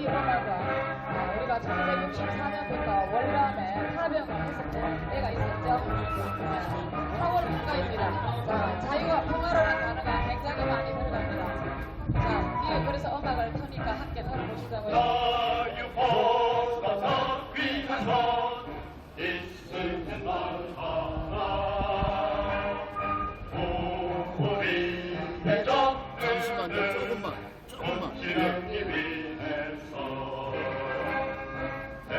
엄마가 우리가 1964년부터 월남에 파병을 했을 때가 있었죠. 8월 국가입니다. 자, 자유와 평화로라는 단어가 굉장히 많이 들어갑니다. 자, 예, 그래서 음악을 터니까 함께 들어보시자고요. 자유보다 귀한 것 있을 만하나 우리 잠시만요. 조금만. 지는 위해서 내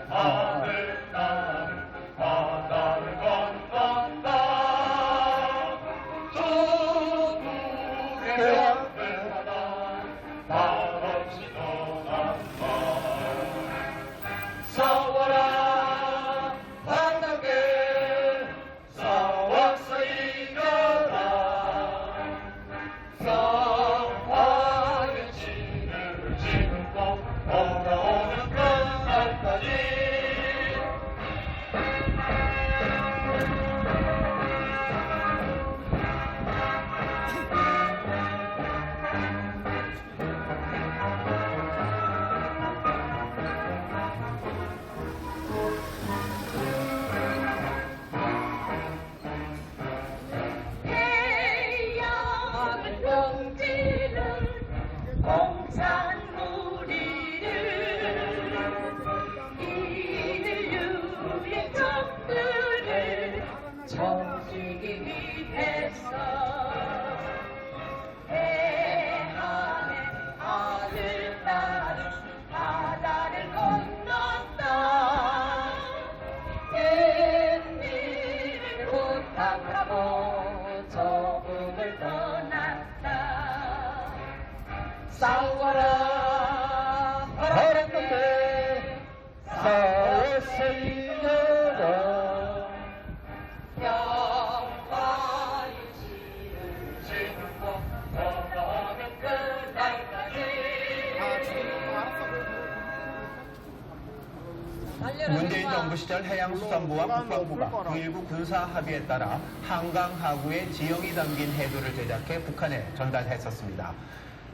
하늘 나는 바다를 건넌다 조국의 앞에 하나 말없이 떠난다 싸워라 바닥에 싸워서 이겨라 싸워의 진을 지금도 돌아오는 끝날까지 태양을 등지는 공산무리를 인류의 적들을 정치기 위해서 대한의 하늘 따른 바다를 건넜다 옛일을 부탁하고 조국을 떠났다 싸워라 바람에 싸워서 이겨라 평화의 길을 지금도 돌아오는 그날까지 문재인 정부 시절 해양수산부와 국방부가 9.19 군사합의에 따라 한강 하구에 지형이 담긴 해도를 제작해 북한에 전달했었습니다.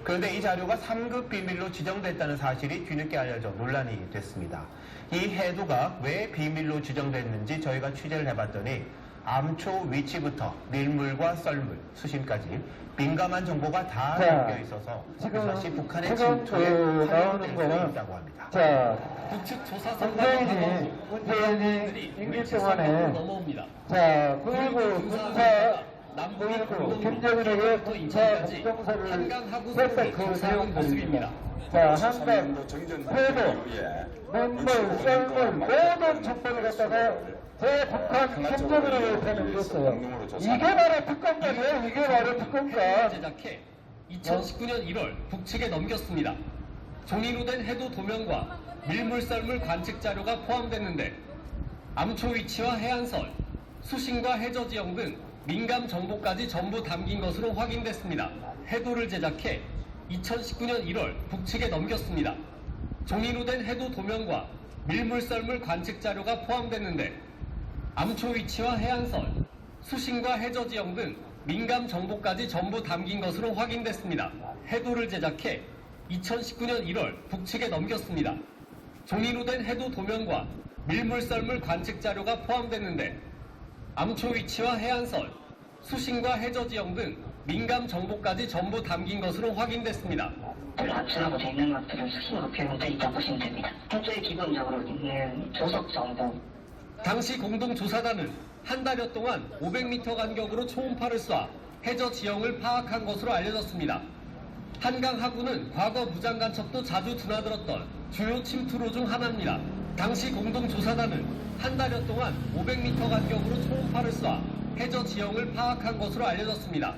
그런데 이 자료가 3급 비밀로 지정됐다는 사실이 뒤늦게 알려져 논란이 됐습니다. 이 해도가 왜 비밀로 지정됐는지 저희가 취재를 해봤더니 암초 위치부터 밀물과 썰물, 수심까지 민감한 정보가 다 담겨 있어서 그것이 북한의 침투에 활용될 수 있다고 합니다. 자, 북측 조사 문재인이 임기 동안에 자, 9.19 군사 9.19 김정은에게 군사 공동서를 했던 그 내용들입니다. 자, 한강, 해도, 맹물, 썰물 모든 정보를 갖다가 북한 김정은에게 배명했어요. 이게 바로 특검관이에요. 이게 바로 특검관. 제작해 2019년 1월 북측에 넘겼습니다. 종이로 된 해도 도면과 밀물 썰물 관측 자료가 포함됐는데 암초 위치와 해안설, 수심과 해저 지형 등 민감 정보까지 전부 담긴 것으로 확인됐습니다. 해도를 제작해 2019년 1월 북측에 넘겼습니다. 종이로 된 해도 도면과 밀물 썰물 관측 자료가 포함됐는데 암초 위치와 해안설, 수심과 해저 지형 등 민감 정보까지 전부 담긴 것으로 확인됐습니다. 해도를 제작해 2019년 1월 북측에 넘겼습니다. 종이로 된 해도 도면과 밀물 썰물 관측 자료가 포함됐는데 암초 위치와 해안설, 수심과 해저 지형 등 민감 정보까지 전부 담긴 것으로 확인됐습니다. 압수하고 돼 있는 것들은 수시로 표현되어 있다고 보시면 됩니다. 현재 기본적으로 있는 조속 정보. 당시 공동조사단은 한 달여 동안 500m 간격으로 초음파를 쏴 해저 지형을 파악한 것으로 알려졌습니다. 한강 하구는 과거 무장 간첩도 자주 드나들었던 주요 침투로 중 하나입니다. 당시 공동조사단은 한 달여 동안 500m 간격으로 초음파를 쏴 해저 지형을 파악한 것으로 알려졌습니다.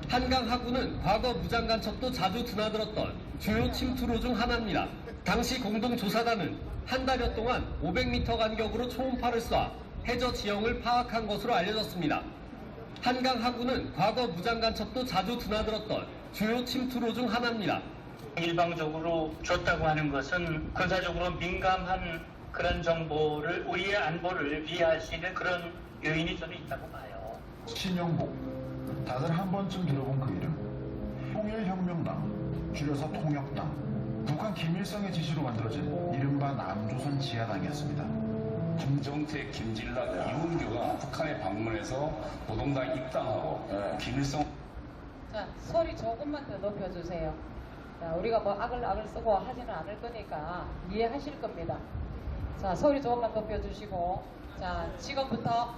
한강 하구는 과거 무장 간첩도 자주 드나들었던 주요 침투로 중 하나입니다. 당시 공동조사단은 한 달여 동안 500m 간격으로 초음파를 쏴 해저 지형을 파악한 것으로 알려졌습니다. 한강 하구는 과거 무장 간첩도 자주 드나들었던 주요 침투로 중 하나입니다. 일방적으로 줬다고 하는 것은 군사적으로 민감한 그런 정보를 우리의 안보를 위해할 수 있는 그런 요인이 저는 있다고 봐요. 신영복, 다들 한 번쯤 들어본 그 이름. 통일혁명당 줄여서 통역당, 북한 김일성의 지시로 만들어진 이른바 남조선 지하당이었습니다. 김정태, 김진락, 이문교가 북한에 방문해서 노동당 입당하고 김일성. 자, 소리 조금만 더 높여주세요. 자, 우리가 뭐 아글아글 쓰고 하지는 않을 거니까 이해하실 겁니다. 자, 소리 조금만 높여주시고, 자, 지금부터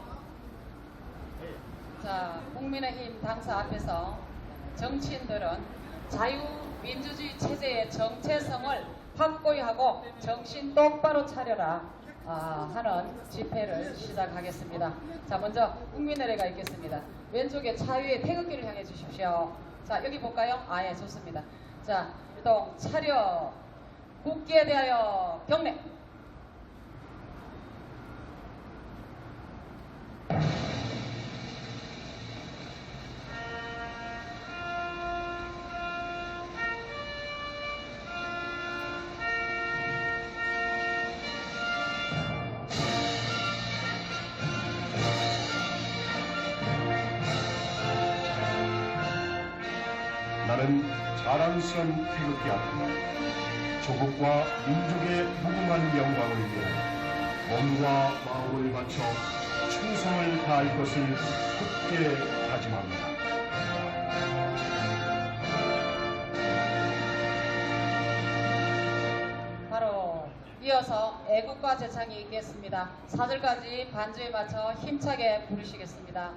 자, 국민의힘 당사 앞에서 정치인들은 자유민주주의 체제의 정체성을 확고히 하고 정신 똑바로 차려라 하는 집회를 시작하겠습니다. 자, 먼저 국민의례가 있겠습니다. 왼쪽에 차 위에 태극기를 향해 주십시오. 자, 여기 볼까요? 아, 예, 좋습니다. 자, 일동 차려, 국기에 대하여 경례. 나는 자랑스런 태극기 앞에 조국과 민족의 무궁한 영광을 위해 몸과 마음을 바쳐 충성을 다할 것을 굳게 다짐합니다. 바로 이어서 애국가 제창이 있겠습니다. 4절까지 반주에 맞춰 힘차게 부르시겠습니다.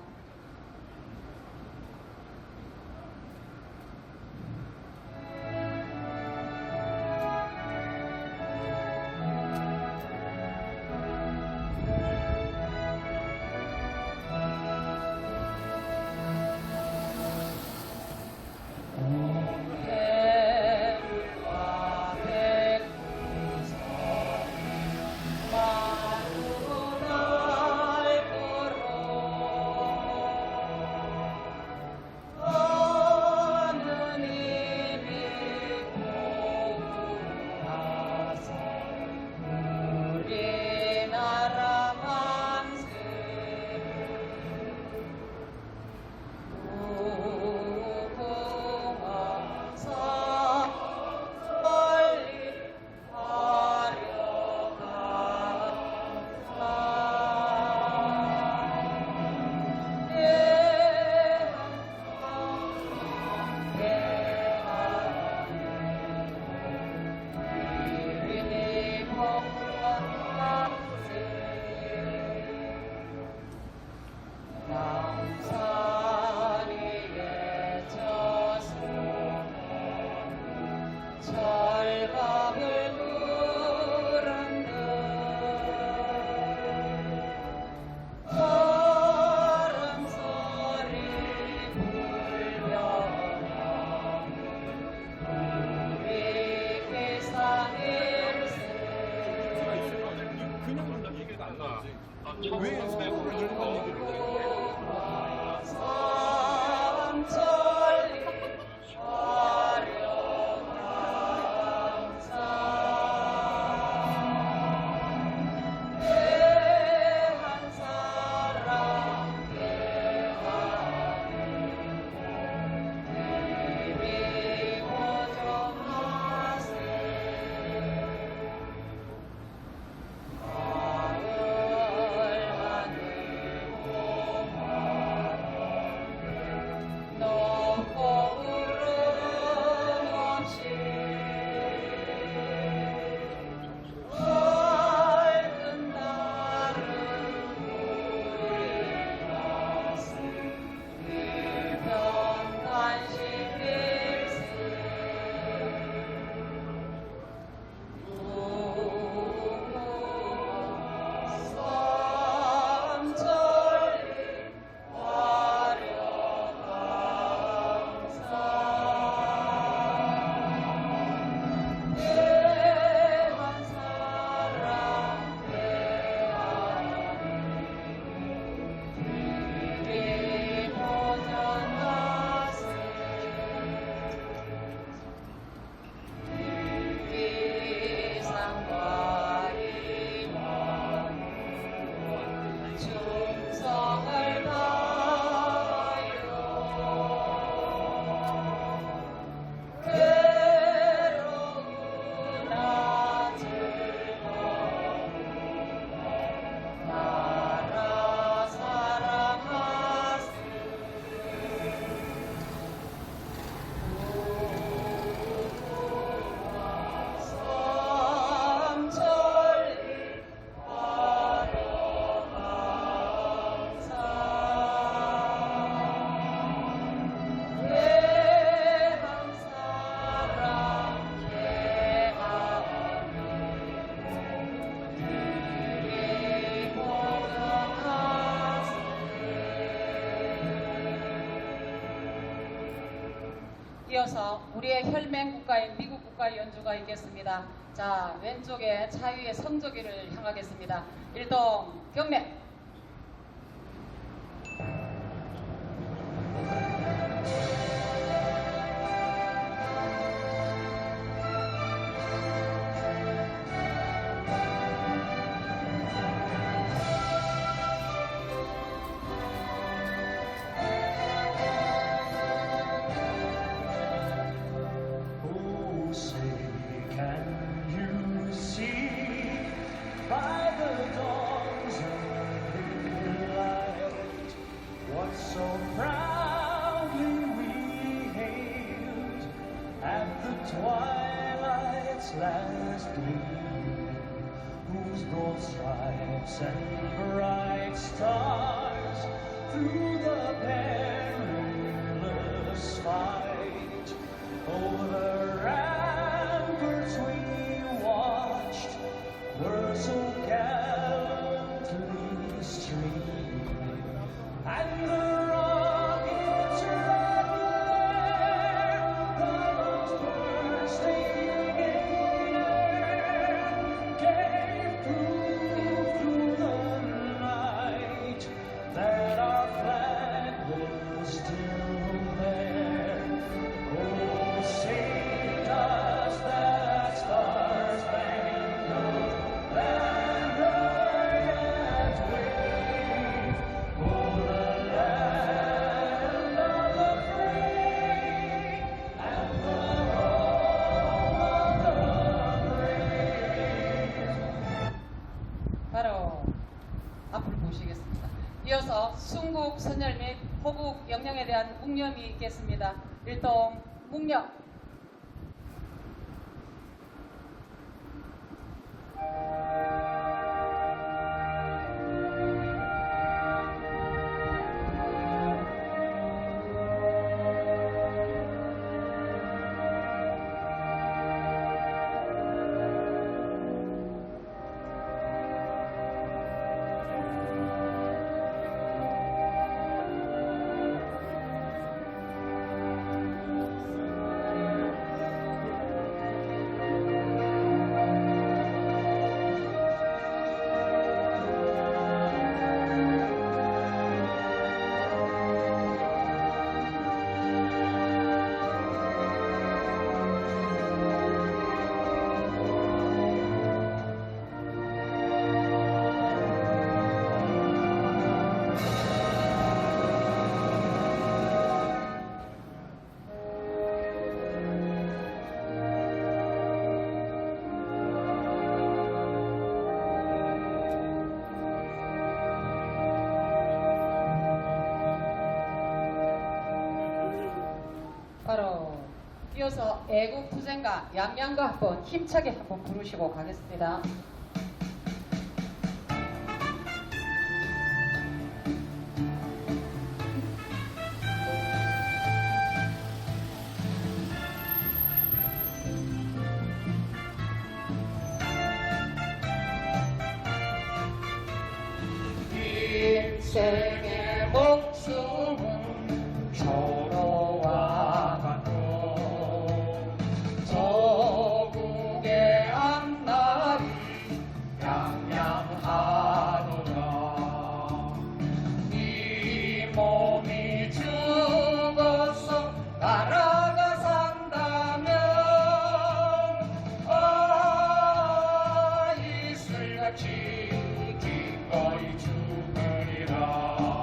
이어서 우리의 혈맹 국가인 미국 국가 연주가 있겠습니다. 자, 왼쪽에 자유의 성조기를 향하겠습니다. 일동 경례. Oh, say, can you see by the dawn's early light what so proudly we hailed at the twilight's last gleam, whose gold stripes and bright stars through the perilous fight over the ramparts we watched were so gallantly streaming, and the rockets' red glare, the bombs bursting in air, gave proof through the night that our flag was still there. Oh, say does that star-spangled banner yet wave o'er the land of the free and the home of the brave? 바로 앞을 보시겠습니다. 이어서 순국 선열 및 호국 영령에 대한 묵념이 있겠습니다. 일동 묵념. 바로 이어서 애국투쟁가 양양과 한번 힘차게 한번 부르시고 가겠습니다. 인생의 목숨은 서로와 같고 조국의 앞날이 양양하노라. 네 몸이 죽어서 나라가 산다면 이슬같이 기꺼이 죽으리라.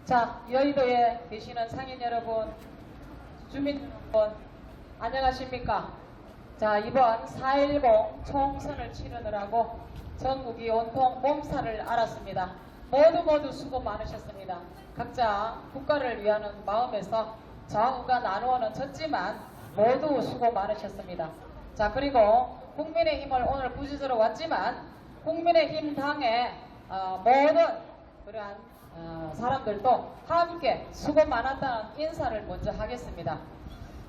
자, 여의도에 계시는 상인 여러분, 주민 여러분, 안녕하십니까? 자, 이번 4.10 총선을 치르느라고 전국이 온통 몸살을 앓았습니다. 모두 수고 많으셨습니다. 각자 국가를 위하는 마음에서 좌우가 나누어는 졌지만 모두 수고 많으셨습니다. 자, 그리고 국민의힘을 오늘 부지으로 왔지만 국민의힘 당의 모든 그러한 사람들도 함께 수고 많았다는 인사를 먼저 하겠습니다.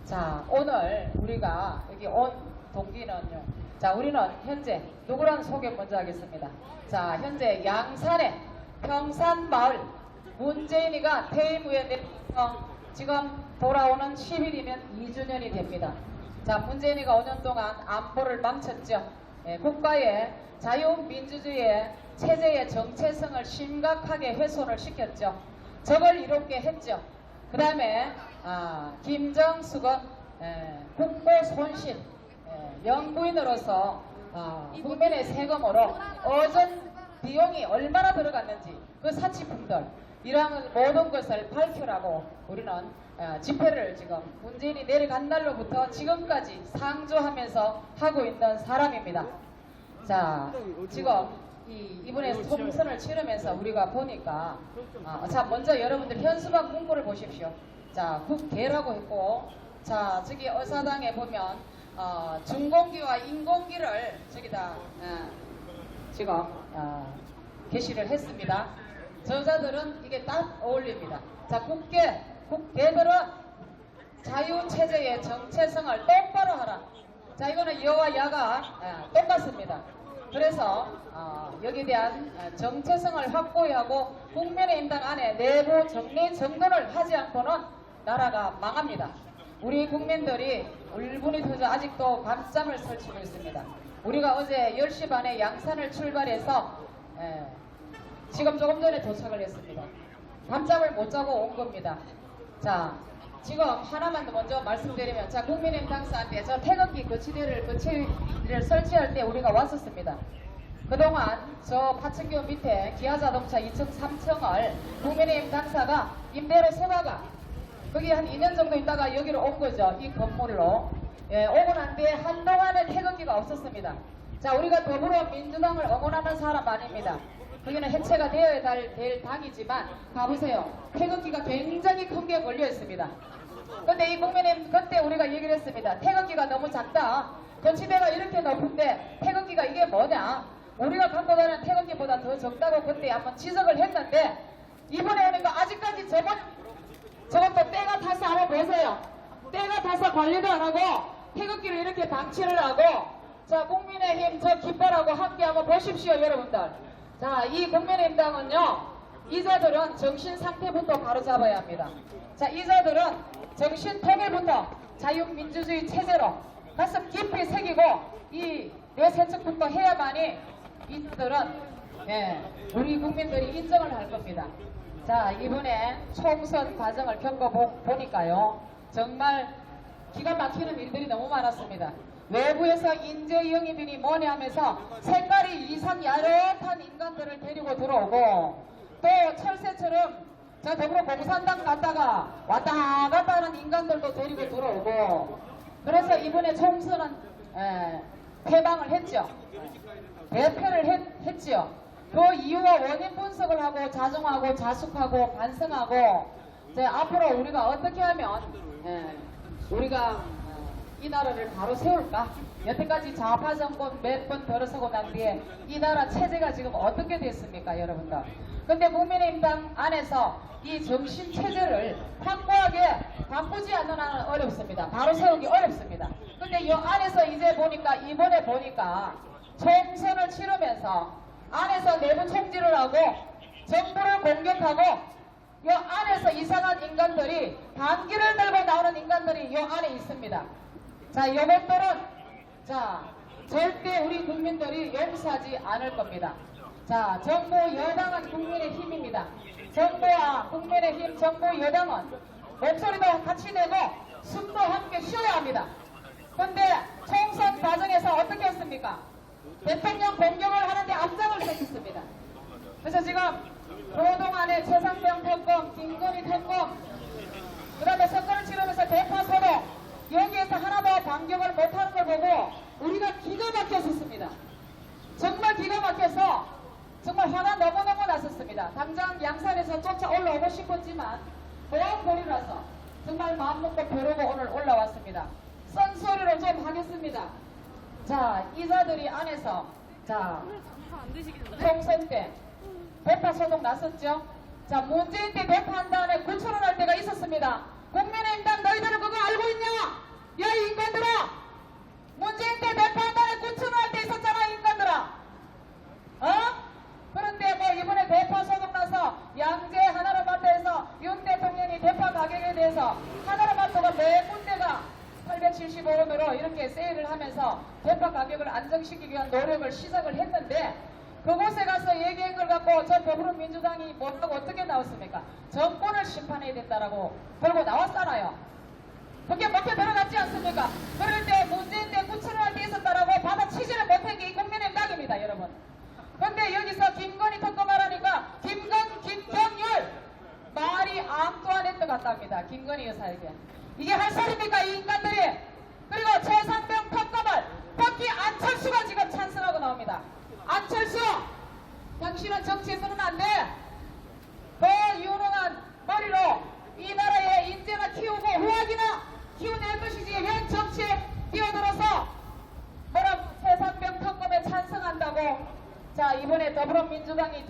자, 오늘 우리가 여기 온 동기는요. 자, 우리는 현재 누구라는 소개 먼저 하겠습니다. 자, 현재 양산의 평산마을 문재인이가 퇴임 후에 내려서 지금 돌아오는 10일이면 2주년이 됩니다. 자, 문재인이가 5년 동안 안보를 망쳤죠. 국가의 자유민주주의의 체제의 정체성을 심각하게 훼손을 시켰죠. 적을 이롭게 했죠. 그 다음에 김정숙은 국고 손실 영부인으로서 국민의 세금으로 어전 비용이 얼마나 들어갔는지 그 사치품들 이러한 모든 것을 밝히라고 우리는 집회를 지금 문재인이 내려간 날로부터 지금까지 상조하면서 하고 있는 사람입니다. 자, 지금 이번에 총선을 치르면서 우리가 보니까 자, 먼저 여러분들 현수막 문구를 보십시오. 자, 국계라고 했고, 자, 저기 의사당에 보면 중공기와 인공기를 저기다 지금 게시를 했습니다. 저자들은 이게 딱 어울립니다. 자, 국계들은 자유체제의 정체성을 똑바로 하라. 자, 이거는 여와 야가 똑같습니다. 그래서 여기에 대한 정체성을 확고히 하고 국민의힘당 안에 내부 정리 정돈을 하지 않고는 나라가 망합니다. 우리 국민들이 울분이 터져 아직도 밤잠을 설치고 있습니다. 우리가 어제 10시 반에 양산을 출발해서 지금 조금 전에 도착을 했습니다. 밤잠을 못 자고 온 겁니다. 자, 지금 하나만 더 먼저 말씀드리면, 자, 국민의힘 당사한테 저 태극기 거치대를 설치할 때 우리가 왔었습니다. 그동안 저 파천교 밑에 기아자동차 2층 3층을 국민의힘 당사가 임대로 서가가 거기 한 2년 정도 있다가 여기로 온 거죠. 이 건물로. 오고 난 뒤에 한동안은 태극기가 없었습니다. 자, 우리가 더불어민주당을 응원하는 사람 아닙니다. 거기는 해체가 되어야 될 당이지만 가보세요. 태극기가 굉장히 큰 게 걸려 있습니다. 근데 이 국민의힘 그때 우리가 얘기를 했습니다. 태극기가 너무 작다. 거치대가 이렇게 높은데 태극기가 이게 뭐냐. 우리가 갖고 다니는 태극기보다 더 적다고 그때 한번 지적을 했는데 이번에 오니까 아직까지 저것도 때가 타서 한번 보세요. 때가 타서 관리도 안 하고 태극기를 이렇게 방치를 하고, 자, 국민의힘 저 깃발하고 함께 한번 보십시오, 여러분들. 자, 이 국민의힘당은요, 이자들은 정신 상태부터 바로 잡아야 합니다. 자, 이자들은 정신 통일부터 자유민주주의 체제로 가슴 깊이 새기고 이 뇌세척부터 해야만이 이들은 우리 국민들이 인정을 할 겁니다. 자, 이번에 총선 과정을 겪어보니까요, 정말 기가 막히는 일들이 너무 많았습니다. 외부에서 인재 영입이니 뭐니 하면서 색깔이 이상 야릇한 인간들을 데리고 들어오고, 또 철새처럼 저 더불어공산당 갔다가 왔다 갔다 하는 인간들도 데리고 들어오고, 그래서 이번에 총선은 패방을 했죠. 대패를 했죠. 그 이유와 원인 분석을 하고 자정하고 자숙하고 반성하고, 앞으로 우리가 어떻게 하면 우리가 이 나라를 바로 세울까? 여태까지 좌파 정권 몇 번 들어서고 난 뒤에 이 나라 체제가 지금 어떻게 됐습니까, 여러분들? 근데 국민의힘당 안에서 이 정신 체제를 확고하게 바꾸지 않는 한은 어렵습니다. 바로 세우기 어렵습니다. 근데 이 안에서 이제 보니까, 이번에 보니까 총선을 치르면서 안에서 내부 총질을 하고 정부를 공격하고 이 안에서 이상한 인간들이 반기를 들고 나오는 인간들이 이 안에 있습니다. 자, 이것들은 절대 우리 국민들이 용서하지 않을 겁니다. 자, 정부 여당은 국민의힘입니다. 정부와 국민의힘 정부 여당은 목소리도 같이 내고 숨도 함께 쉬어야 합니다. 근데 총선 과정에서 어떻게 했습니까? 대통령 공격을 하는데 앞장을 섰습니다. 그래서 지금 그동안에 최상병 특검, 김건희 특검, 그 다음에 선거를 치르면서 대파 소동, 여기에서 하나도 반격을 못하는 걸 보고 우리가 기가 막혔었습니다. 정말 기가 막혀서 정말 화가 너무너무 났었습니다. 당장 양산에서 쫓아 올라오고 싶었지만 보안거리라서 정말 마음먹고 벼르고 오늘 올라왔습니다. 쓴소리로 좀 하겠습니다. 자, 이자들이 안에서 자 총선 때 대파 소동 났었죠. 자, 문재인 때 대파한 다음에 구출할 때가 있었습니다. 국민의힘당 너희들은 그거 알고 있냐? 야, 이 인간들아! 문재인 때 대파한 다음에 구출할 때 있었잖아, 인간들아! 어? 그런데 뭐 이번에 대파 소동 나서 양재 하나로마트에서 윤 대통령이 대파 가격에 대해서 하나로마트가 매 군데가 875원으로 이렇게 세일을 하면서 대파 가격을 안정시키기 위한 노력을 시작을 했는데 그곳에 가서 얘기한 걸 갖고 저 더불어민주당이 뭐라고 어떻게 나왔습니까? 정권을 심판해야 된다라고 들고 나왔잖아요. 그게 먹혀 들어갔지 않습니까? 그럴 때 문재인 때 구출할 때 있었다라고 받아치지를 못한 게 이 국민의당입니다, 여러분. 근데 여기서 김건희 특검하라니까 김경률 말이 암도 안 했던 것 같답니다. 김건희 여사에게. 이게 할 소리입니까, 이 인간들이? 그리고 최상병 특검을 특히 안철수가 지금 찬성하고 나옵니다. 안철수! 당신은 정치에서는 안 돼! 그 유능한 머리로 이 나라의 인재나 키우고 후학이나 키워낼 것이지 현 정치에 뛰어들어서 뭐라고 최상병 특검에 찬성한다고 자 이번에 더불어민주당이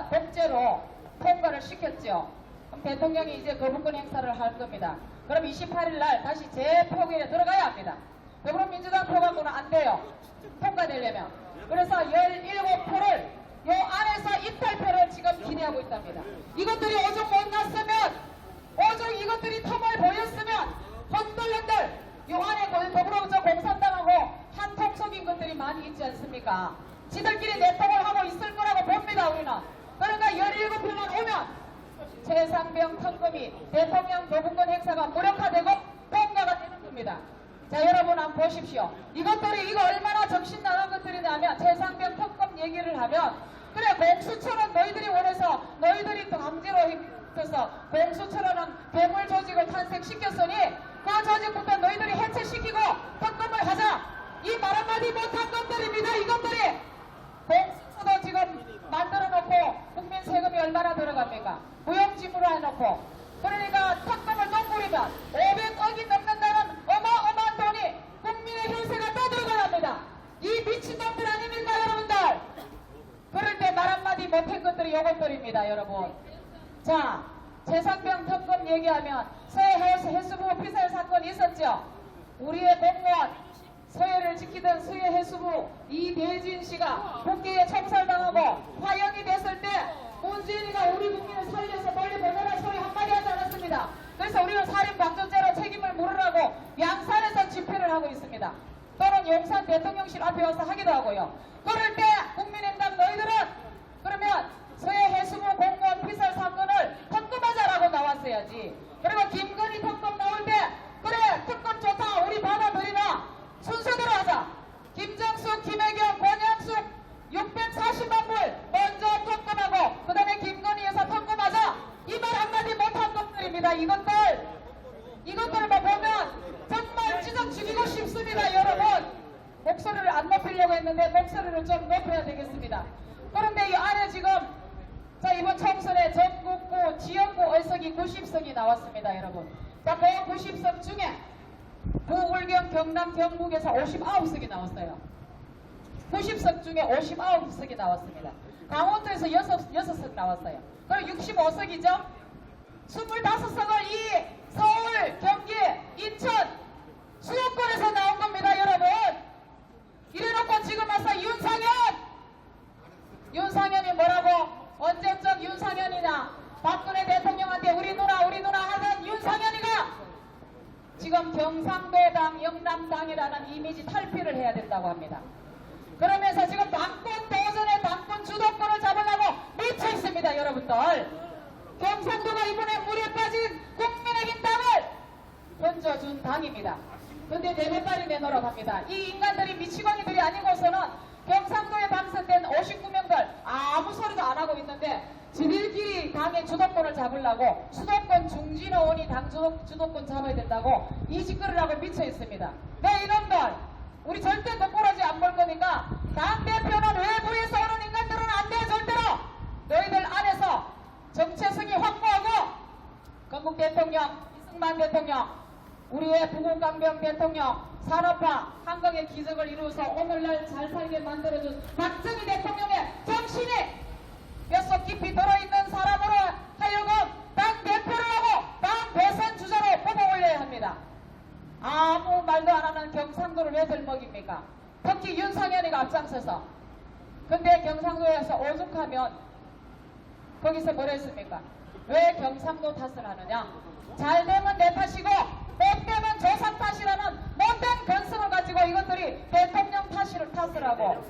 독재로 통과를 시켰죠. 그럼 대통령이 이제 거부권 행사를 할 겁니다. 그럼 28일 날 다시 재표결에 들어가야 합니다. 더불어민주당 표 갖고는 안 돼요. 통과되려면. 그래서 17표를 요 안에서 이탈표를 지금 기대하고 있답니다. 이것들이 오죽 못 났으면 오죽 이것들이 틈을 보였으면 흔들흔들 요 안에 더불어서 공산당하고 한통 속인 것들이 많이 있지 않습니까? 지들끼리 내통을 하고 있을 거라고 봅니다, 우리는. 그러니까 17표만 오면 최상병 특검이 대통령 거부권 행사가 무력화되고 통과가 되는 겁니다. 자, 여러분 한번 보십시오. 이것들이 이거 얼마나 정신 나간 것들이냐면 최상병 특검 얘기를 하면 그래 공수처는 너희들이 원해서 너희들이 강제로 해서 공수처라는 괴물 조직을 탄생시켰으니 그 조직부터 너희들이 해체시키고 특검을 하자. 이 말 한마디 못한 것들입니다. 이것들이 공수처도 지금 만들어놓고 국민 세금이 얼마나 들어갑니까? 무용지물로 해놓고 그러니까 특검을 또 부리면 500억이 넘는다는 어마어마한 돈이 국민의 혈세가 또 들어갑니다. 이 미친놈들 아닙니까, 여러분들? 그럴 때 말 한마디 못한 것들이 요것들입니다, 여러분. 자, 최상병 특검 얘기하면 서해 해수부 피살 사건이 있었죠. 우리의 공무원 서해를 지키던 서해 해수부 이대진 씨가 국회에 총살당하고 화형이 됐을 때 문재인이가 우리 국민을 살려서 멀리 보내라 소리 한마디 하지 않았습니다. 그래서 우리는 살인방조죄로 책임을 물으라고 양산에서 집회를 하고 있습니다. 또는 용산 대통령실 앞에 와서 하기도 하고요. 그럴 때 국민의당 너희들은 그러면 서해 해수부 공무원 피살 사건을 특검하자라고 나왔어야지. 그리고 김건희 특검 나올 때 그래 특검 좋다 우리 받아들이나 순서대로 하자. 김정숙, 김혜경, 권양숙 640만 불 먼저 특검하고 그 다음에 김건희 여사 특검하자. 이 말 한마디 못한 것들입니다. 이것들만 보면 정말 찢어 죽이고 싶습니다. 여러분 목소리를 안 높이려고 했는데 목소리를 좀 높여야 되겠습니다. 그런데 이 안에 지금 자 이번 총선에 전국구 지역구 의석이 90석이 나왔습니다. 여러분 자 그 90석 중에 부울경 경남 경북에서 59석이 나왔어요. 90석 중에 59석이 나왔습니다. 강원도에서 6석 나왔어요. 그럼 65석이죠. 25석을 이 서울, 경기, 인천, 수도권에서 나온 겁니다. 여러분 이래놓고 지금 와서 윤상현이 뭐라고 언제적 윤상현이냐 박근혜 대통령한테 우리 누나 하던 윤상현이가 지금 경상도당, 영남당이라는 이미지 탈피를 해야 된다고 합니다. 그러면서 지금 당권 도전에 당권 주도권을 잡으려고 미쳐 있습니다. 여러분들 경상도가 이번에 물에 빠진 국민의힘 당을 던져준 당입니다. 근데 내배빨리 내놓으라고 합니다. 이 인간들이 미치광이들이 아니고서는 경상도에 당선된 59명들 아무 소리도 안 하고 있는데 지들끼리 당의 주도권을 잡으려고 수도권 중진의원이 당 주도권 잡아야 된다고 이 짓거리라고 미쳐 있습니다. 네, 이놈들 우리 절대 거꾸로지 안 볼 거니까 당 대표는 외부에서 오는 인간들은 안 돼. 절대로 너희들 안에서 정체성이 확고하고 건국 대통령, 이승만 대통령, 우리의 부국강병 대통령, 산업화, 한강의 기적을 이루어서 오늘날 잘 살게 만들어준 박정희 대통령의 정신이 뼛속 깊이 들어있는 사람으로 하여금 당 대표를 하고 당 대선 주자로 뽑아 올려야 합니다. 아무 말도 안 하는 경상도를 왜 들먹입니까? 특히 윤상현이가 앞장서서. 근데 경상도에서 오죽하면 거기서 뭐라 했습니까? 왜 경상도 탓을 하느냐? 잘 되면 내 탓이고 못 되면 조사 탓이라는 못된 건성을 가지고 이것들이 대통령 탓을 하고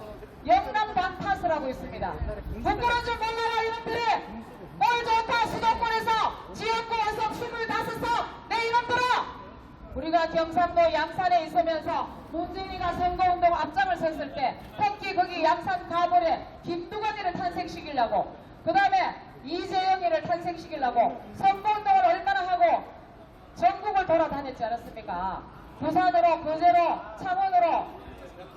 영남당 탓을 하고 있습니다. 부끄러운 줄 몰라라 이놈들이. 뭘 좋다 수도권에서 지역구에서 25석 내 이놈들아. 우리가 경상도 양산에 있으면서 문재인이가 선거운동 앞장을 섰을 때 특히 거기 양산 가물에 김두관이를 탄생시키려고 그 다음에 이재영이를 탄생시키려고 선거운동을 얼마나 하고 전국을 돌아다녔지 않았습니까? 부산으로, 거제로, 창원으로,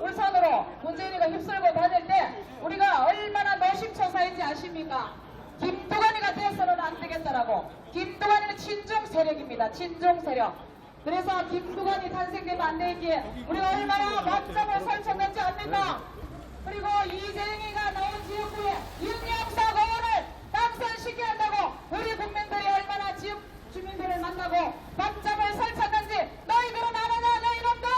울산으로 문재인이가 휩쓸고 다닐 때 우리가 얼마나 노심초사인지 아십니까? 김두관이가 돼서는 안 되겠다라고. 김두관이는 친중 세력입니다. 친중 세력. 그래서 김두관이 탄생되면 안 되기에 우리가 얼마나 막점을 설쳤는지 압니까? 그리고 이재영이가 나온 지역구에 윤영사 공원을 당선시켜야 한다고 우리 국민들이 얼마나 지역 주민들을 만나고 막점을 설쳤는지 너희들은 아느냐 너희놈들.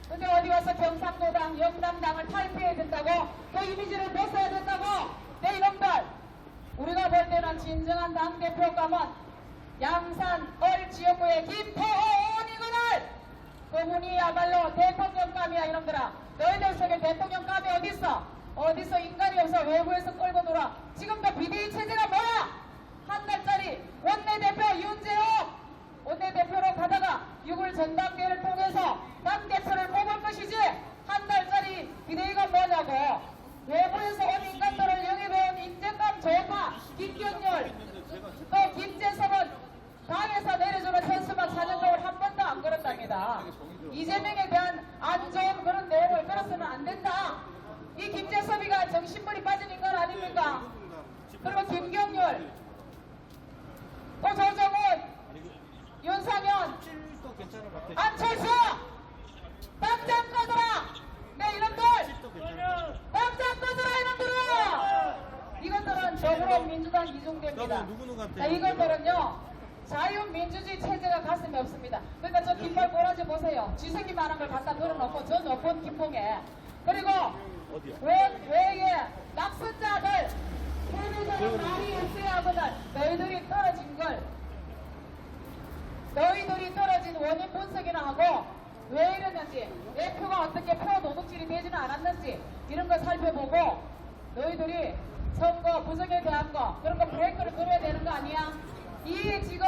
근데 어디 와서 경상도당 영남당을 탈피해야 된다고 그 이미지를 벗어야 된다고. 네 이놈들 우리가 볼 때는 진정한 당대표감은 양산 얼지역구의 김포원이거늘 그분이야말로 대통령감이야. 이놈들아 너희들 속에 대통령감이 어딨어? 어디서 인간이 없어 외부에서 끌고 놀아. 지금도 비대위 체제가 뭐야? 한 달짜리 원내대표 윤재옥 원내대표로 가다가 6월 전당대회를 통해서 당대표를 뽑을 것이지 한 달짜리 비대위가 뭐냐고. 외부에서 온 인간들을 영입해온 인재감 좋다 김경렬 또 김재섭은 당에서 내려주는 현수막 사정법을 한 번도 안 걸었답니다. 이재명에 대한 안 좋은 그런 내용을 걸어서는 안 된다. 이 김재섭이가 정신머리 빠진 인간 아닙니까? 그리고 김경렬 또 조정훈 윤상현 안철수 당장 꺼져라. 네 이놈들 당장 꺼져라 이놈들은. 이것들은 더불어민주당 이중대입니다. 자, 이것들은요 자유민주주의 체제가 가슴에 없습니다. 그러니까 저 깃발 꼬라지 보세요. 쥐새끼만한 걸 갖다 걸어놓고 저 높은 김봉에 그리고 외에 낙선자들 세대들은 말이 없어야 하거든. 너희들이 떨어진 원인 분석이나 하고 왜 이러는지 대표가 어떻게 표 도둑질이 되지는 않았는지 이런 거 살펴보고 너희들이 선거 부정에 대한 거 그런 거 브레이크를 걸어야 되는 거 아니야? 이 지금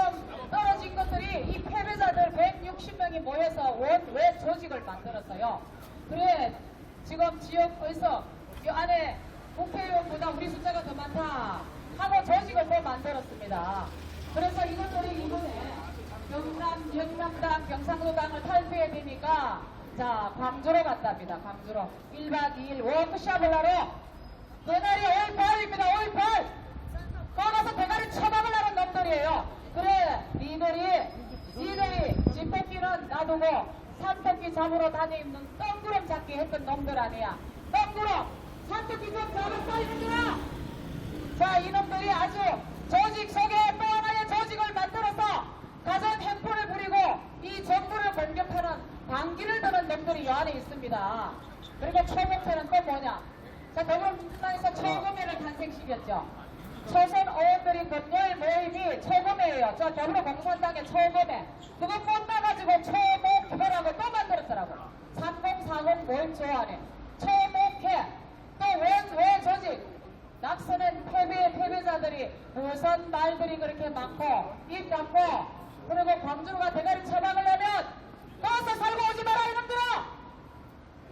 떨어진 것들이 이 패배자들 160명이 모여서 원외 조직을 만들었어요. 그래 지금 지역에서 이 안에 국회의원보다 우리 숫자가 더 많다 하고 조직을 또 만들었습니다. 그래서 이것들이 이번에 영남당 경상도당을 탈피해야 되니까 자 광주로 갔답니다. 광주로 1박 2일 워크숍을 하러 그날이 5.18입니다. 5.18 거기서 대가리 처박을 하는 놈들이에요. 그래 니들이 지퍼끼는 놔두고 산토끼 잡으러 다니는 똥구름 잡기 했던 놈들 아니야. 똥구름 산토끼 좀 잡았어 이놈들아. 자 이놈들이 아주 조직 속에 또 하나의 조직을 만들어서 가전 횡포를 부리고 이 정부를 공격하는 방귀를 드는 놈들이 이 안에 있습니다. 그리고 초목회는 또 뭐냐? 자 더불어민주당에서 초금회를 탄생시켰죠. 초선 의원들이 금요일 모임이 초금회예요. 저 더불어공산당의 초금회. 그거 못 나가지고 초목회라고 또 만들었더라고. 3040 모임 조안에 초목회 또 왜 조직 낙선한 패배자들이 무슨 말들이 그렇게 많고 입 닫고 그리고 광주로가 대가리 처박으려면 거기서 살고 오지 마라 이놈들아.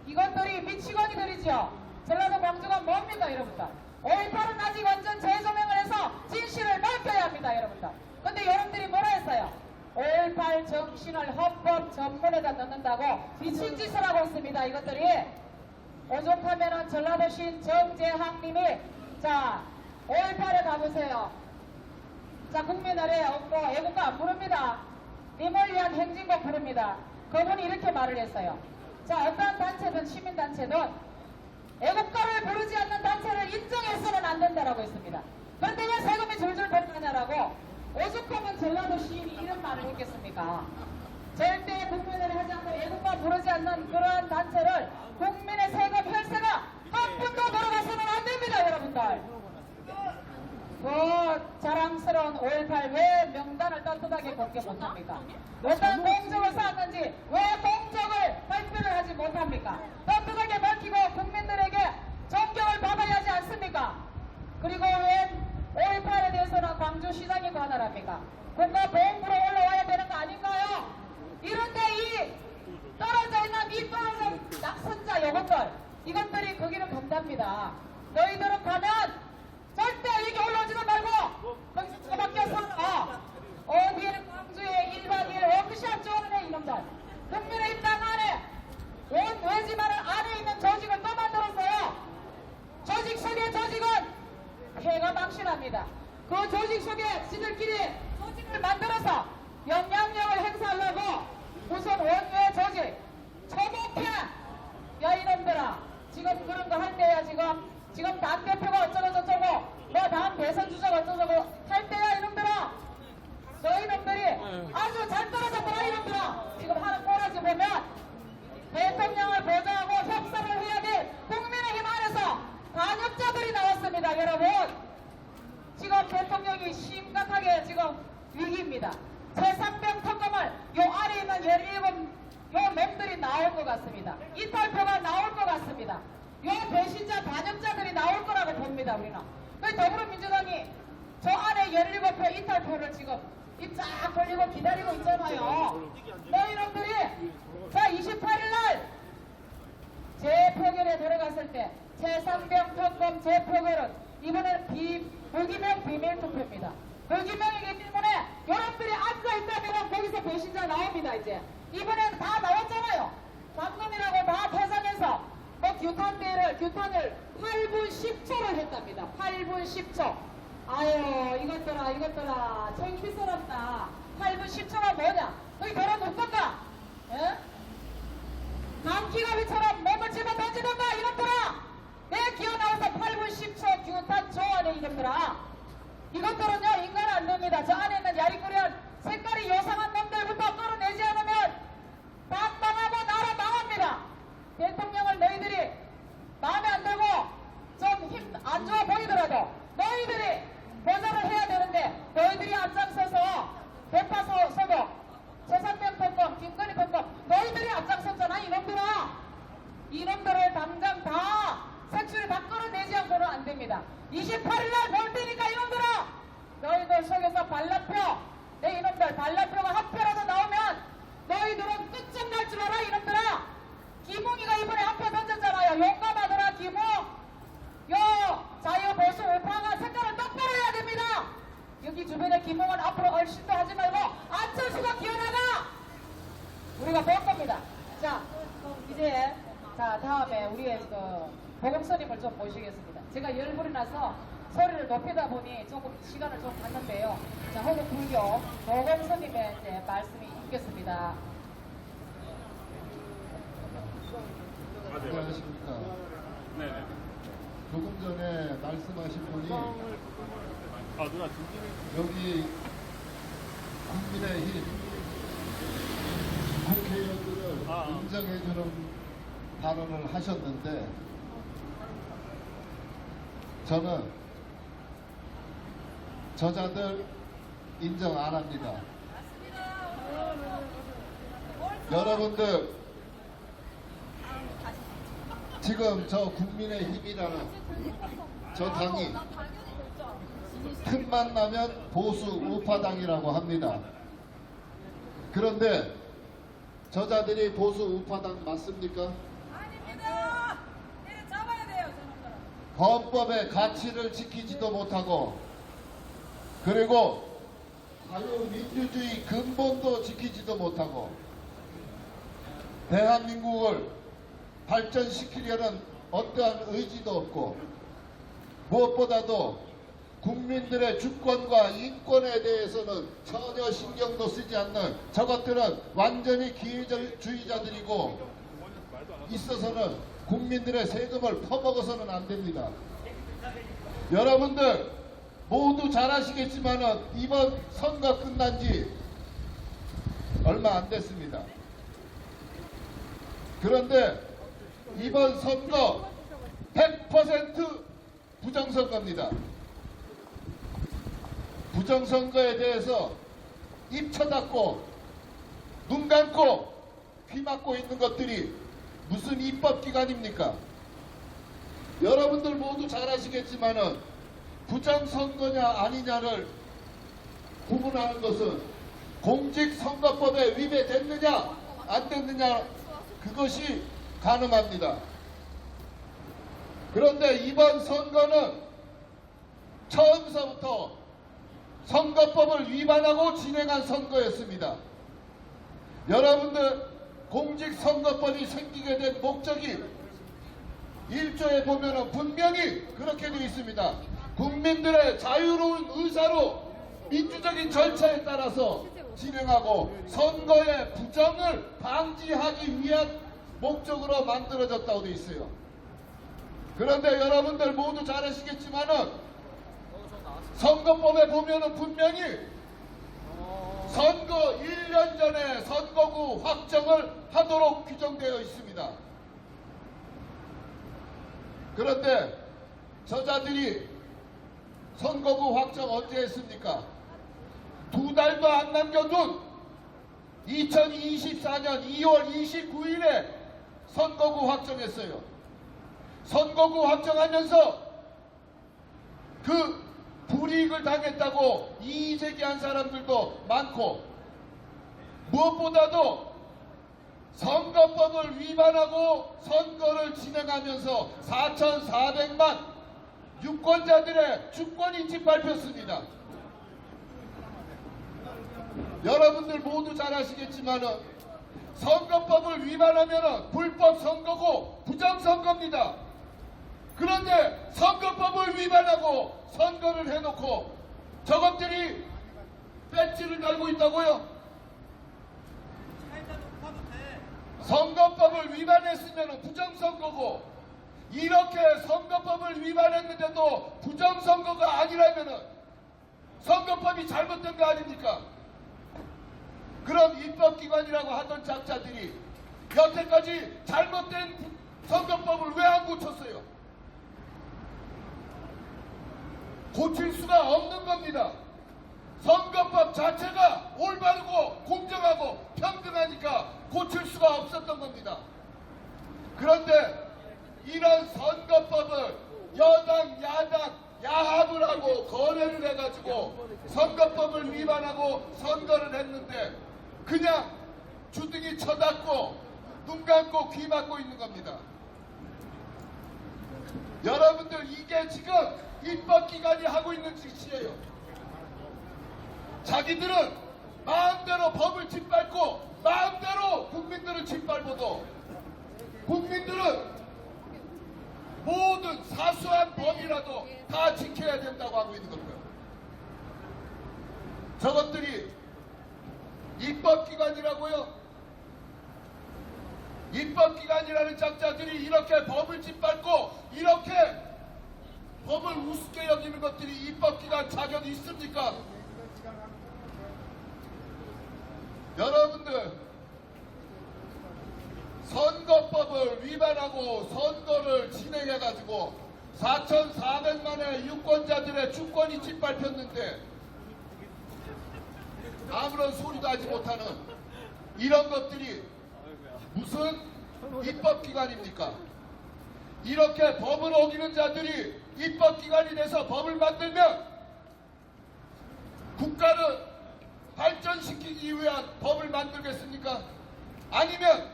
이것들이 미치광이들이죠. 전라도 광주가 뭡니까 여러분들? 5.18은 아직 완전 재조명을 해서 진실을 밝혀야 합니다, 여러분들. 근데 여러분들이 뭐라 했어요? 5.18 정신을 헌법 전문에다 넣는다고 미친 짓을 하고 있습니다, 이것들이. 오죽하면은 전라도신 정재학님이 자 5.18에 가보세요. 자 국민의례 없고 애국가 안 부릅니다. 님을 위한 행진곡 부릅니다. 그분이 이렇게 말을 했어요. 자 어떤 단체든 시민단체든 애국가를 부르지 않는 단체를 인정해서는 안 된다라고 했습니다. 그런데 왜 세금이 줄줄 들어가냐라고 오죽하면 전라도 시인이 이런 말을 했겠습니까? 절대 국민을 하지 않고 애국가 부르지 않는 그러한 단체를 국민의 세금 혈세가 한 푼도 들어가서는 안 됩니다, 여러분들. 그 자랑스러운 5.18 왜 명단을 떳떳하게 공개 못합니까? 어떤 공적을 쌓았는지 왜 공적을 발표를 하지 못합니까? 떳떳하게 밝히고 국민들에게 존경을 받아야 하지 않습니까? 그리고 왜 5.18에 대해서는 광주시장이 관할합니까? 국가보훈부로 올라와야 되는 거 아닌가요? 이런데 이 떨어져 있는 이 떨어진 낙선자 이것들이 거기를 간답니다. 너희들은 가면 절대 여기 올라오지도 말고 거기서 처박혀 살아. 어디에는 광주에 1박 2일 워크샵 좋아하네 이놈들. 국민의힘 당 안에 온 외지마을 안에 있는 조직을 또 만들었어요. 조직 속의 조직은 폐가 망신합니다. 그 조직 속에 지들끼리 조직을 만들어서 영향력을 행사하려고 우선 원외 조직 초보편 야 이놈들아 지금 그런 거 할 때야 지금 당대표가 어쩌고저쩌고 뭐 다음 대선 주자가 어쩌고저쩌고 할 때야 이놈들아 너희놈들이 아주 잘 떨어졌더라 이놈들아 지금 하는 꼬라지 보면 대통령을 보좌하고 협상을 해야 될 국민의힘 안에서 반역자들이 나왔습니다 여러분. 지금 대통령이 심각하게 지금 위기입니다. 최상병 특검을 요 아래 있는 17 요 놈들이 나올 것 같습니다. 이탈표가 나올 것 같습니다. 요 배신자 반역자들이 나올 거라고 봅니다 우리는. 그 더불어민주당이 저 안에 17표 이탈표를 지금 입 쫙 벌리고 기다리고 있잖아요. 너희놈들이 자 28일날 재표결에 들어갔을 때 최상병 특검 재표결은 이번에는 불기명 비밀투표입니다. 불기명이기 때문에 여러분들이 앉아있다면 거기서 배신자 나옵니다. 이제 이번에는 다 나왔잖아요. 방금이라고 다 퇴장해서 뭐 규탄을 8분 10초를 했답니다. 8분 10초. 아유 이것들아 창피스럽다. 8분 10초가 뭐냐? 너희 걸어놓던가 예? 감기가비처럼 몸을 집어 던지던가 이놈들아. 내 기어 나와서 8분 10초 규탄 조안해 이놈들아. 이것들은요 인간 안 됩니다. 저 안에 있는 야리꾸리한 색깔이 요상한 놈들부터 끌어내지 않으면 당 망하고 나라 망합니다. 대통령을 너희들이 마음에 안 들고 좀 힘 안 좋아 보이더라도 너희들이 보좌를 해야 되는데 너희들이 앞장서서 대파 소독, 최상병 특검, 김건희 특검 너희들이 앞장섰잖아 이놈들아. 이놈들을 당장 다 색출을 다 끌어내지 않고는 안 됩니다. 28일날 볼 테니까 이놈들아 너희들 속에서 반란표 내 이놈들 반란표가 한 표라도 나오면 너희들은 끝장날 줄 알아 이놈들아. 김웅이가 이번에 한 표 던졌잖아요. 용감하더라 김웅. 요 자유보수 우파가 색깔을 똑바로 해야 됩니다. 여기 주변에 김웅은 앞으로 얼씬도 하지 말고 안철수가 기어나가. 우리가 볼 겁니다. 자 이제 자 다음에 우리의 그 보검스님을 좀 모시겠습니다. 제가 열불이 나서 소리를 높이다 보니 조금 시간을 좀 갖는데요. 자 호국 불교 보검스님의 이제 말씀이 있겠습니다. 안녕하십니까. 조금 전에 말씀하신 분이 여기 국민의힘 국회의원들을 인정해주는 발언을 하셨는데 저는 저자들 인정 안 합니다. 여러분들 지금 저 국민의힘이라는 저 당이 틈만 나면 보수 우파당이라고 합니다. 그런데 저자들이 보수 우파당 맞습니까? 아닙니다. 잡아야 돼요 저놈들은. 헌법의 가치를 지키지도 못하고 그리고 자유민주주의 근본도 지키지도 못하고 대한민국을 발전시키려는 어떠한 의지도 없고 무엇보다도 국민들의 주권과 인권에 대해서는 전혀 신경도 쓰지 않는 저것들은 완전히 기회주의자들이고 있어서는 국민들의 세금을 퍼먹어서는 안 됩니다. 여러분들 모두 잘 아시겠지만은 이번 선거 끝난 지 얼마 안 됐습니다. 그런데 이번 선거 100% 부정선거입니다. 부정선거에 대해서 입 쳐닫고 눈 감고 귀 막고 있는 것들이 무슨 입법기관입니까? 여러분들 모두 잘 아시겠지만은 부정선거냐 아니냐를 구분하는 것은 공직선거법에 위배됐느냐 안 됐느냐 그것이 가능합니다. 그런데 이번 선거는 처음서부터 선거법을 위반하고 진행한 선거였습니다. 여러분들 공직선거법이 생기게 된 목적이 1조에 보면 분명히 그렇게 되어 있습니다. 국민들의 자유로운 의사로 민주적인 절차에 따라서 진행하고 선거의 부정을 방지하기 위한 목적으로 만들어졌다고 되어 있어요. 그런데 여러분들 모두 잘 아시겠지만은 선거법에 보면은 분명히 선거 1년 전에 선거구 확정을 하도록 규정되어 있습니다. 그런데 저자들이 선거구 확정 언제 했습니까? 2달도 안 남겨둔 2024년 2월 29일에 선거구 확정했어요. 선거구 확정하면서 그 불이익을 당했다고 이의 제기한 사람들도 많고 무엇보다도 선거법을 위반하고 선거를 진행하면서 4,400만 유권자들의 주권인지 밟혔습니다. 여러분들 모두 잘 아시겠지만은 선거법을 위반하면 불법 선거고 부정선거입니다. 그런데 선거법을 위반하고 선거를 해놓고 저것들이 배지를 달고 있다고요? 선거법을 위반했으면 부정선거고 이렇게 선거법을 위반했는데도 부정선거가 아니라면 선거법이 잘못된 거 아닙니까? 그럼 입법기관이라고 하던 작자들이 여태까지 잘못된 선거법을 왜 안 고쳤어요? 고칠 수가 없는 겁니다. 선거법 자체가 올바르고 공정하고 평등하니까 고칠 수가 없었던 겁니다. 그런데 이런 선거법을 여당, 야당, 야합을 하고 거래를 해가지고 선거법을 위반하고 선거를 했는데 그냥 주둥이 쳐닫고 눈 감고 귀 막고 있는 겁니다. 여러분들 이게 지금 입법기관이 하고 있는 짓이에요. 자기들은 마음대로 법을 짓밟고 마음대로 국민들을 짓밟아도 국민들은 모든 사소한 법이라도 다 지켜야 된다고 하고 있는 겁니다. 저것들이 입법기관이라고요? 입법기관이라는 작자들이 이렇게 법을 짓밟고 이렇게 법을 우습게 여기는 것들이 입법기관 자격이 있습니까? 여러분들 선거법을 위반하고 선거를 진행해가지고 4,400만의 유권자들의 주권이 짓밟혔는데 아무런 소리도 하지 못하는 이런 것들이 무슨 입법기관입니까? 이렇게 법을 어기는 자들이 입법기관이 돼서 법을 만들면 국가를 발전시키기 위한 법을 만들겠습니까? 아니면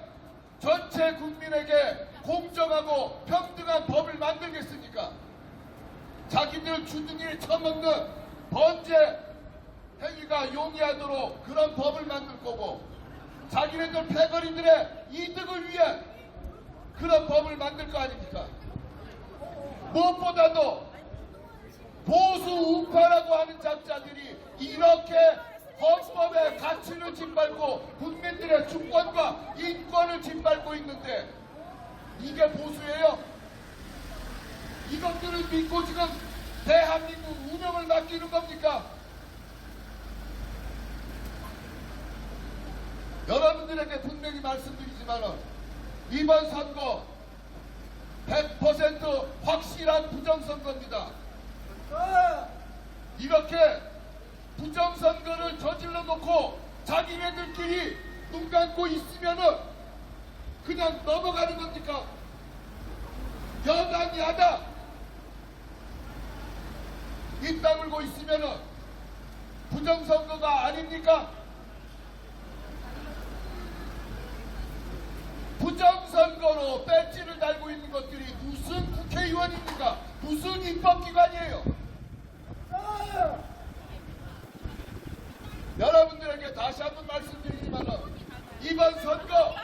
전체 국민에게 공정하고 평등한 법을 만들겠습니까? 자기들 주둥이에 처먹는 번제 행위가 용이하도록 그런 법을 만들 거고, 자기네들 패거리들의 이득을 위해 그런 법을 만들 거 아닙니까? 무엇보다도 보수 우파라고 하는 잡자들이 이렇게 헌법의 가치를 짓밟고 국민들의 주권과 인권을 짓밟고 있는데 이게 보수예요? 이것들을 믿고 지금 대한민국 운영을 맡기는 겁니까? 여러분들에게 분명히 말씀드리지만 이번 선거 100% 확실한 부정선거입니다. 이렇게 부정선거를 저질러 놓고 자기네들끼리 눈 감고 있으면은 그냥 넘어가는 겁니까? 여당 야당 입 다물고 있으면은 부정선거가 아닙니까? 부정선거로 배지를 달고 있는 것들이 무슨 국회의원입니까? 무슨 입법기관이에요? 여러분들에게 다시 한번 말씀드리지만 이번 선거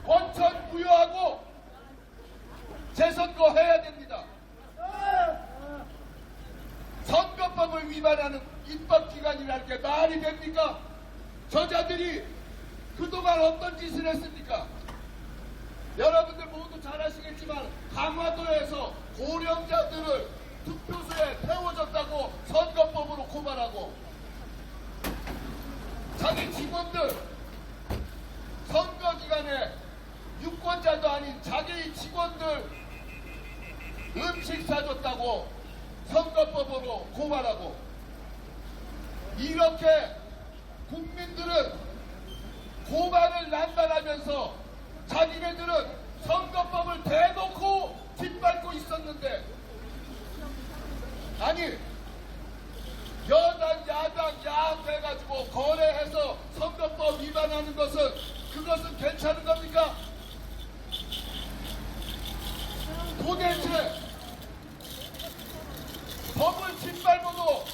원천 부여하고 재선거 해야 됩니다. 선거법을 위반하는 입법기관이라는 게 말이 됩니까? 저자들이 그동안 어떤 짓을 했습니까? 여러분들 모두 잘 아시겠지만 강화도에서 고령자들을 투표소에 태워줬다고 선거법으로 고발하고, 자기 직원들 선거 기간에 유권자도 아닌 자기 직원들 음식 사줬다고 선거법으로 고발하고, 이렇게 국민들은 고발을 난발하면서 자기네들은 선거법을 대놓고 짓밟고 있었는데, 아니 여당 야당 야합해가지고 거래해서 선거법 위반하는 그것은 괜찮은 겁니까? 도대체 법을 짓밟아도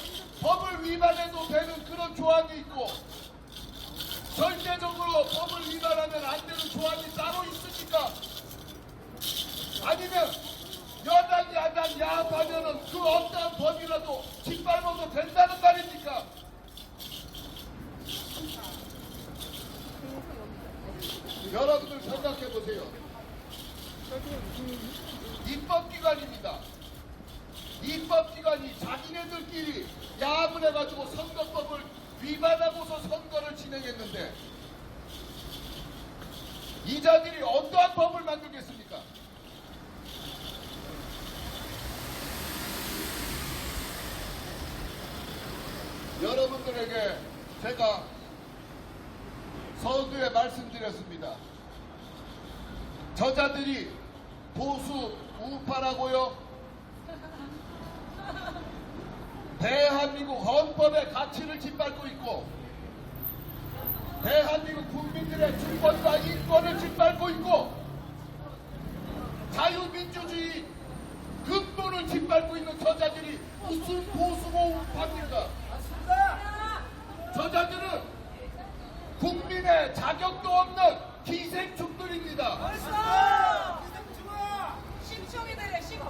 법을 위반해도 되는 그런 조항이 있고, 절대적으로 법을 위반하면 안 되는 조항이 따로 있습니까? 아니면 여당 야당 야합하면은 그 어떠한 법이라도 짓밟아도 된다는 말입니까? 여러분들 생각해 보세요. 입법기관입니다. 입법기관이 자기네들끼리 야합을 해가지고 선거법을 위반하고서 선거를 진행했는데 이 자들이 어떠한 법을 만들겠습니까? 여러분들에게 제가 서두에 말씀드렸습니다. 저자들이 보수 우파라고요? 대한민국 헌법의 가치를 짓밟고 있고, 대한민국 국민들의 주권과 인권을 짓밟고 있고, 자유민주주의 근본을 짓밟고 있는 저자들이 무슨 보수고 우파입니까? 저자들은 국민의 자격도 없는 기생충들입니다.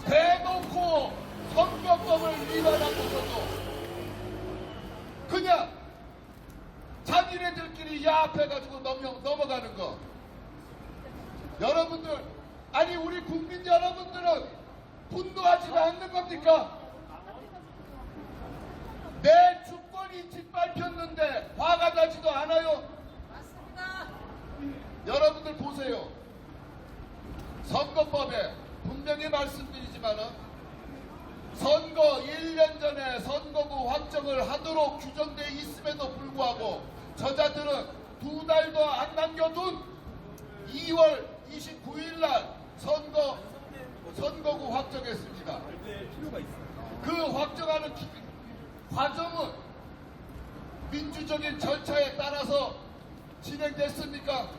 대놓고 선거법을 위반하고서도 그냥 자기네들끼리 야합해가지고 넘어가는 거. 여러분들, 아니 우리 국민 여러분들은 분노하지 않는 겁니까? 내 주권이 짓밟혔는데 화가 나지도 않아요? 맞습니다. 여러분들 보세요. 선거법에 분명히 말씀드리지만은 선거 1년 전에 선거구 확정을 하도록 규정되어 있음에도 불구하고 저자들은 2달도 안 남겨둔 2월 29일 날 선거구 확정했습니다. 그 확정하는 과정은 민주적인 절차에 따라서 진행됐습니까?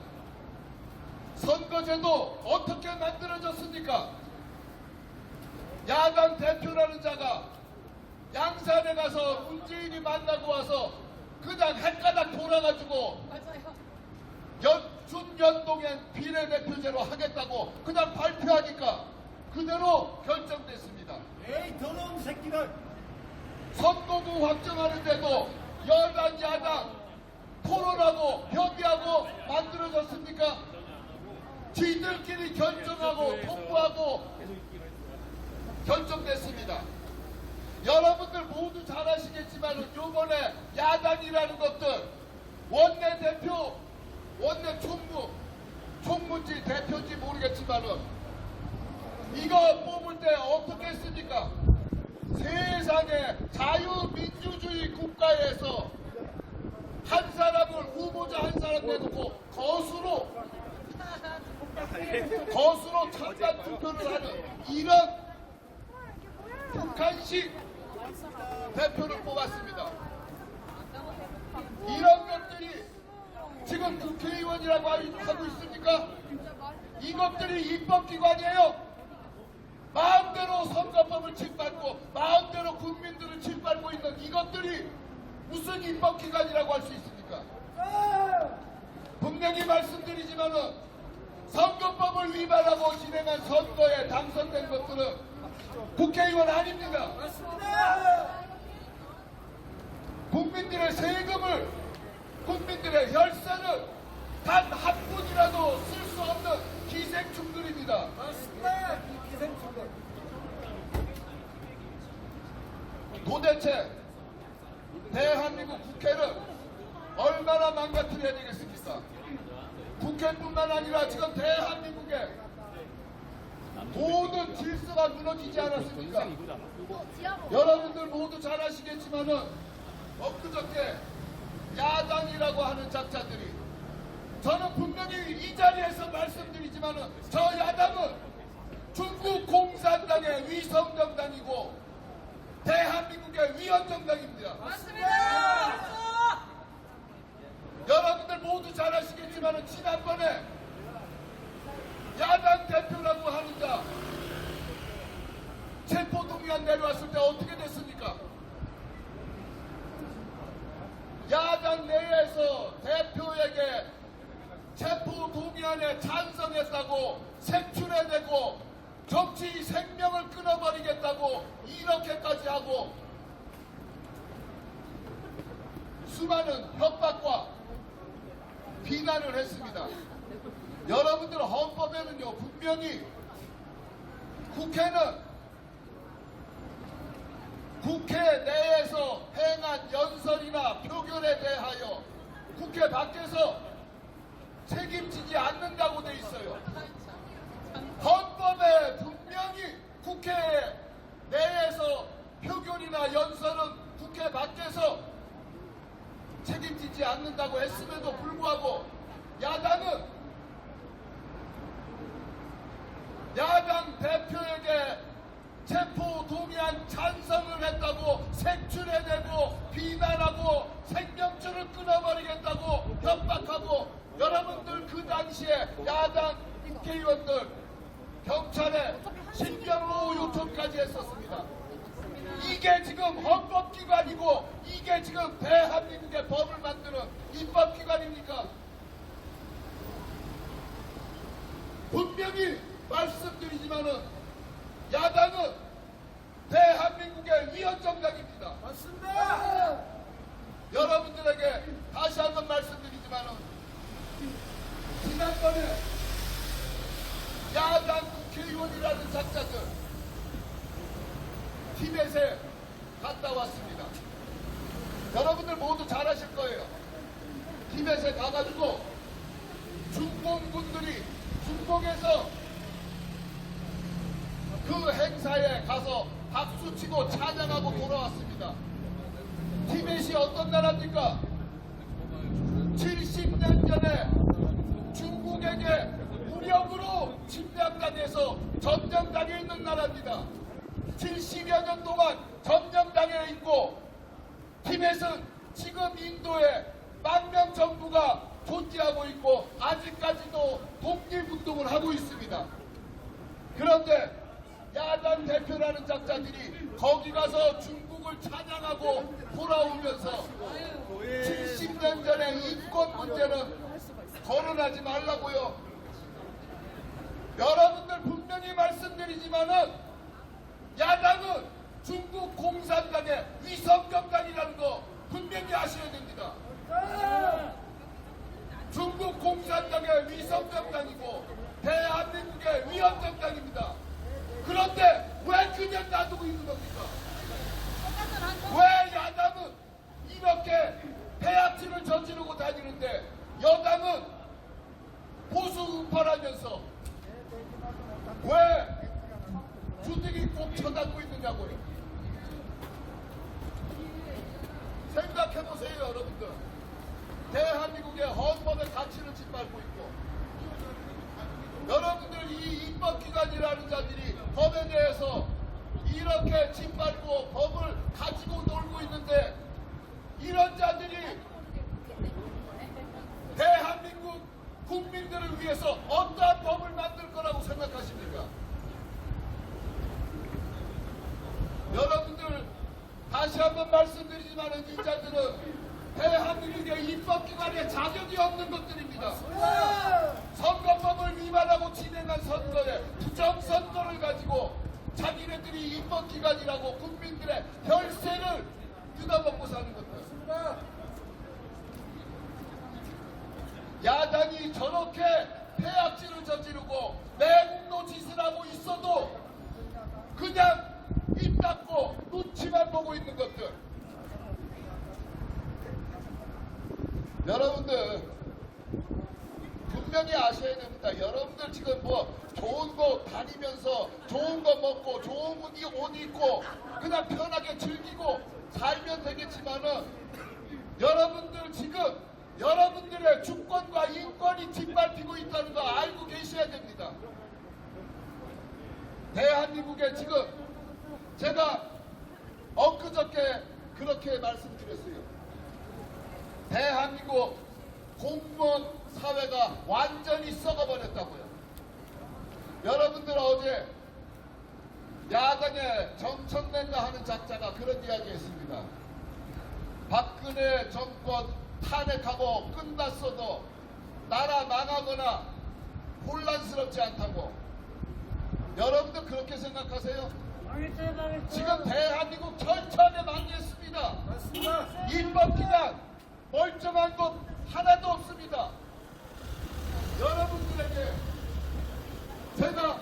선거제도 어떻게 만들어졌습니까? 야당 대표라는 자가 양산에 가서 문재인이 만나고 와서 그냥 헷가닥 돌아가지고 준연동형 비례대표제로 하겠다고 그냥 발표하니까 그대로 결정됐습니다. 에이 더러운 새끼들. 선거구 확정하는데도 여당 야당 토론하고 협의하고 만들어졌습니까? 지들끼리 결정하고 통보하고 결정됐습니다. 여러분들 모두 잘 아시겠지만 요번에 야당이라는 것들 원내대표, 원내 총무지 대표인지 모르겠지만은 이거 뽑을 때 어떻게 했습니까? 세상에 자유민주주의 국가에서 한 사람을 후보자 한 사람 내놓고 거수로 찬반 투표를 하는 이런 북한식 대표를 뽑았습니다. 이런 것들이 지금 국회의원이라고 하고 있습니까? 이것들이 입법기관이에요. 마음대로 선거법을 짓밟고 마음대로 국민들을 짓밟고 있는 이것들이 무슨 입법기관이라고 할 수 있습니까? 분명히 말씀드리지만은 선거법을 위반하고 진행한 선거에 당선된 것들은 국회의원 아닙니다. 국민들의 세금을, 국민들의 혈세를 단 한 분이라도 쓸 수 없는 기생충들입니다. 도대체 대한민국 국회를 얼마나 망가뜨려야 되겠습니까? 국회뿐만 아니라 지금 대한민국의 모든 질서가 무너지지 않았습니까? 여러분들 모두 잘 아시겠지만은 엊그저께 야당이라고 하는 작자들이 저는 분명히 이 자리에서 말씀드리지만은 저 야당은 중국 공산당의 위성정당이고 대한민국의 위헌정당입니다. 맞습니다. 여러분들 모두 잘 아시겠지만은 지난번에 야당 대표라고 하는 자 체포동의안 내려왔을 때 어떻게 됐습니까? 야당 내에서 대표에게 체포동의안에 찬성했다고 색출해내고 정치 생명을 끊어버리겠다고 이렇게까지 하고 수많은 협박과 비난을 했습니다. 여러분들 헌법에는요 분명히 국회는 국회 내에서 행한 연설이나 표결에 대하여 국회 밖에서 책임지지 않는다고 돼 있어요. 헌법에 분명히 국회 내에서 표결이나 연설은 국회 밖에서 책임지지 않는다고 했음에도 불구하고 야당은 야당 대표에게 체포동의안 찬성을 했다고 색출해내고 비난하고 생명줄을 끊어버리겠다고 협박하고 여러분들 그 당시에 야당 국회의원들 경찰에 신병로 요청까지 했었습니다. 이게 지금 헌법기관이고 이게 지금 대한민국의 법을 만드는 입법기관입니까? 분명히 말씀드리지만은 야당은 대한민국의 위헌정당입니다. 맞습니다. 여러분들에게 다시 한번 말씀드리지만은 지난번에 야당 국회의원이라는 작자들 티벳에 갔다 왔습니다. 여러분들 모두 잘 아실 거예요. 티벳에 가가지고 중공군들이 중공에서 그 행사에 가서 박수치고 찬양하고 돌아왔습니다. 티벳이 어떤 나라입니까? 70년 전에 중국에게 무력으로 침략당해서 점령당해 있는 나라입니다. 70여 년 동안 점령당해 있고 티벳은 지금 인도에 망명정부가 존재하고 있고 아직까지도 독립운동을 하고 있습니다. 그런데 야당 대표라는 문제는 거론하지 말라고요. 여러분들 분명히 말씀드리지만은 야당은 중국 공산당의 위성정당이라는 거 분명히 아셔야 됩니다. 중국 공산당의 위성정당이고 대한민국의 위헌정당입니다. 그런데 왜 그냥 놔두고 있는 겁니까? 왜 야당은 이렇게 폐악질을 저지르고 다니는데 여당은 보수 우파라면서 왜 주택이 꼭 쳐다보고 있느냐고요. 생각해보세요 여러분들. 대한민국의 헌법의 가치를 짓밟고 있고 여러분들 이 입법기관이라는 자들이 법에 대해서 이렇게 짓밟고 법을 가지고 놀고 있는데 이런 자들이 대한민국 국민들을 위해서 어떠한 법을 만들 거라고 생각하십니까? 여러분들 다시 한번 말씀드리지만 이 자들은 대한민국의 입법기관에 자격이 없는 것들입니다. 선거법을 위반하고 진행한 선거에 부정선거를 가지고 자기네들이 입법기관이라고 국민들의 혈세를 뜯어먹고 사는 것들. 야당이 저렇게 폐악질을 저지르고 매국노 짓을 하고 있어도 그냥 입 닫고 눈치만 보고 있는 것들. 여러분들 분명히 아셔야 됩니다. 여러분들 지금 뭐 좋은 거 다니면서 좋은 거 먹고 좋은 옷 입고 그냥 편하게 즐기고 살면 되겠지만은 여러분들 지금 여러분들의 주권과 인권이 짓밟히고 있다는 거 알고 계셔야 됩니다. 대한민국에 지금 제가 엊그저께 그렇게 말씀드렸어요. 대한민국 공무원 사회가 완전히 썩어버렸다고요. 여러분들 어제 야당의 정청래가 하는 작자가 그런 이야기 했습니다. 박근혜 정권 탄핵하고 끝났어도 나라 망하거나 혼란스럽지 않다고. 여러분들 그렇게 생각하세요? 지금 대한민국 철저하게 망했습니다. 입법기관 멀쩡한 것 하나도 없습니다. 여러분들에게 제가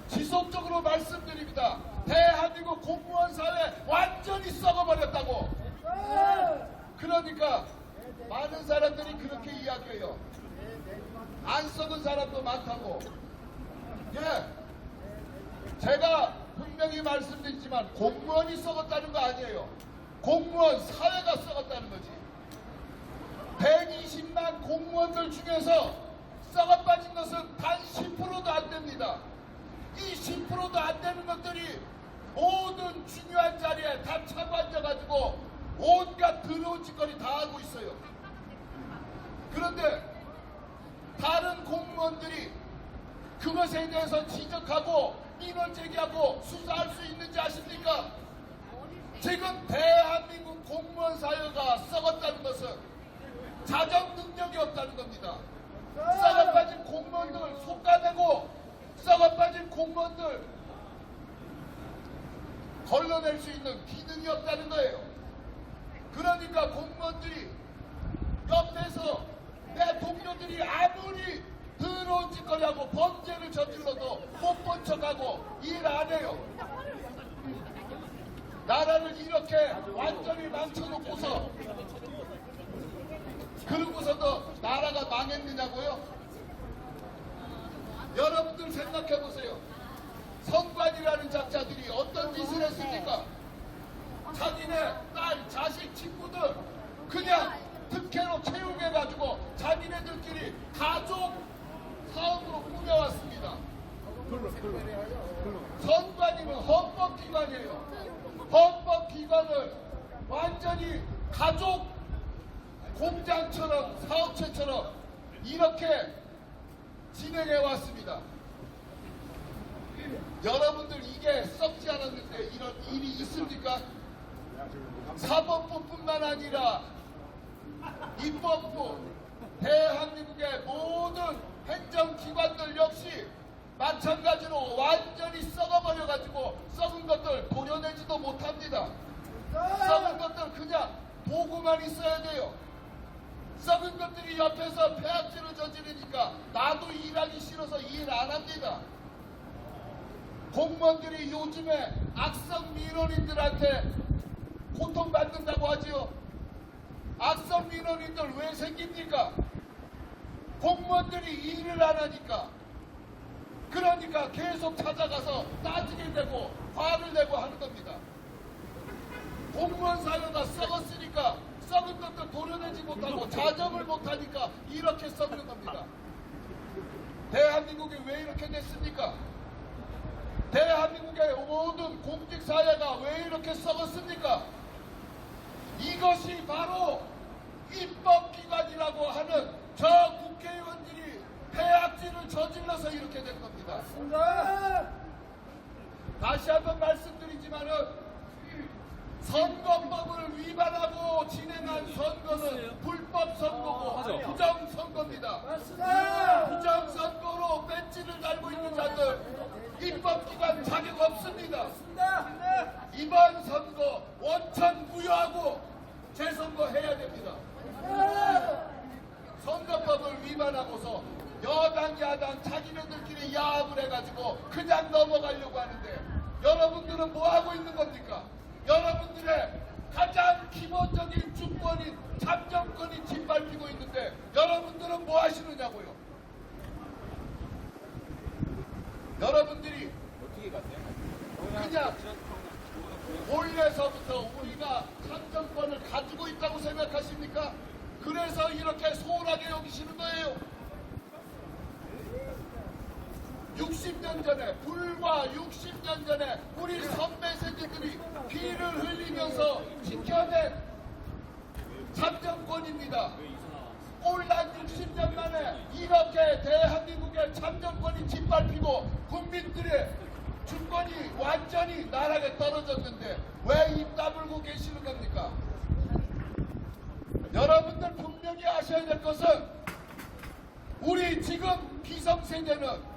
지속적으로 말씀드립니다. 대한민국 공무원 사회 완전히 썩어버렸다고. 그러니까 많은 사람들이 그렇게 이야기해요. 안 썩은 사람도 많다고. 예, 제가 분명히 말씀드리지만 공무원이 썩었다는 거 아니에요. 공무원 사회가 썩었다는 거지. 120만 공무원들 중에서 썩어빠진 것은 단 10%도 안 됩니다. 이 10%도 안 되는 것들이 모든 중요한 자리에 다 차고 앉아가지고 온갖 더러운 짓거리 다 하고 있어요. 그런데 다른 공무원들이 그것에 대해서 지적하고 민원 제기하고 수사할 수 있는지 아십니까? 지금 대한민국 공무원 사회가 썩었다는 것은 자정 능력이 없다는 겁니다. 썩어빠진 공무원들 속가내고 썩어빠진 공무원들 걸러낼 수 있는 기능이 없다는 거예요. 그러니까 공무원들이 옆에서 내 동료들이 아무리 더러운 짓거리하고 범죄를 저질러도 못 본 척하고 일 안 해요. 나라를 이렇게 완전히 망쳐놓고서 그러고서도 나라가 망했느냐고요? 여러분들 생각해보세요. 선관이라는 작자들이 어떤 짓을 했습니까? 자기네 딸, 자식, 친구들 그냥 특혜로 채용해가지고 자기네들끼리 가족 사업으로 꾸며왔습니다. 선관위는 헌법기관이에요. 헌법기관을 완전히 가족 공장처럼 사업체처럼 이렇게 진행해 왔습니다. 여러분들 이게 썩지 않았는데 이런 일이 있습니까? 사법부뿐만 아니라 입법부, 대한민국의 모든 행정기관들 역시 마찬가지로 완전히 썩어버려가지고 썩은 것들 도려내지도 못합니다. 썩은 것들 그냥 보고만 있어야 돼요. 썩은 것들이 옆에서 폐악질을 저지르니까 나도 일하기 싫어서 일 안 합니다. 공무원들이 요즘에 악성 민원인들한테 고통받는다고 하지요. 악성 민원인들 왜 생깁니까? 공무원들이 일을 안 하니까. 그러니까 계속 찾아가서 따지게 되고 화를 내고 하는 겁니다. 공무원 사회가 썩었으니까 썩은 것도 도려내지 못하고 자정을 못하니까 이렇게 썩는 겁니다. 대한민국이 왜 이렇게 됐습니까? 대한민국의 모든 공직사회가 왜 이렇게 썩었습니까? 이것이 바로 입법기관이라고 하는 저 국회의원들이 폐악질을 저질러서 이렇게 된 겁니다. 다시 한번 말씀드리지만은 선거법을 위반하고 진행한 선거는 불법 선거고 부정선거입니다. 부정선거로 배지를 달고 있는 자들 입법기관 자격 없습니다. 이번 선거 원천 무효하고 재선거 해야 됩니다. 선거법을 위반하고서 여당 야당 자기네들끼리 야합을 해가지고 그냥 넘어가려고 하는데 여러분들은 뭐하고 있는 겁니까? 여러분들의 가장 기본적인 주권인 참정권이 짓밟히고 있는데 여러분들은 뭐 하시느냐고요? 여러분들이 그냥 원래서부터 우리가 참정권을 가지고 있다고 생각하십니까? 그래서 이렇게 소홀하게 여기시는 거예요. 60년 전에, 불과 60년 전에 우리 선배 세대들이 피를 흘리면서 지켜낸 참정권입니다. 꼴랑 60년 만에 이렇게 대한민국의 참정권이 짓밟히고 국민들의 주권이 완전히 나락에 떨어졌는데 왜 입 다물고 계시는 겁니까? 여러분들 분명히 아셔야 될 것은 우리 지금 기성세대는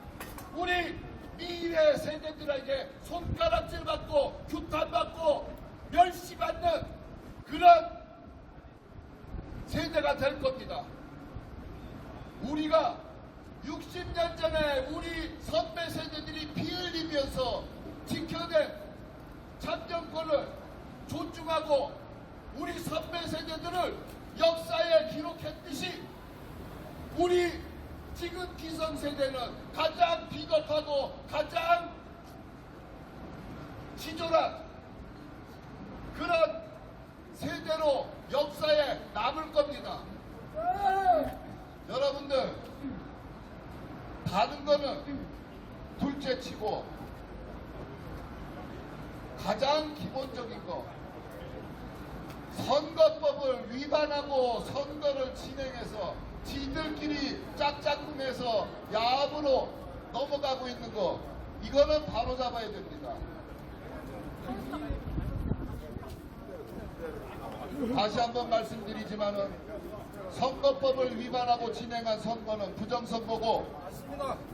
우리 미래 세대들에게 손가락질 받고 규탄받고 멸시받는 그런 세대가 될 겁니다. 우리가 60년 전에 우리 선배 세대들이 피 흘리면서 지켜낸 참정권을 존중하고 우리 선배 세대들을 역사에 기록했듯이 우리 지금 기성세대는 가장 비겁하고 가장 치졸한 그런 세대로 역사에 남을 겁니다. 여러분들 다른 거는 둘째치고 가장 기본적인 거 선거법을 위반하고 선거를 진행해서 지들끼리 짝짝꿍해서 야합으로 넘어가고 있는 거 이거는 바로 잡아야 됩니다. 다시 한번 말씀드리지만은 선거법을 위반하고 진행한 선거는 부정선거고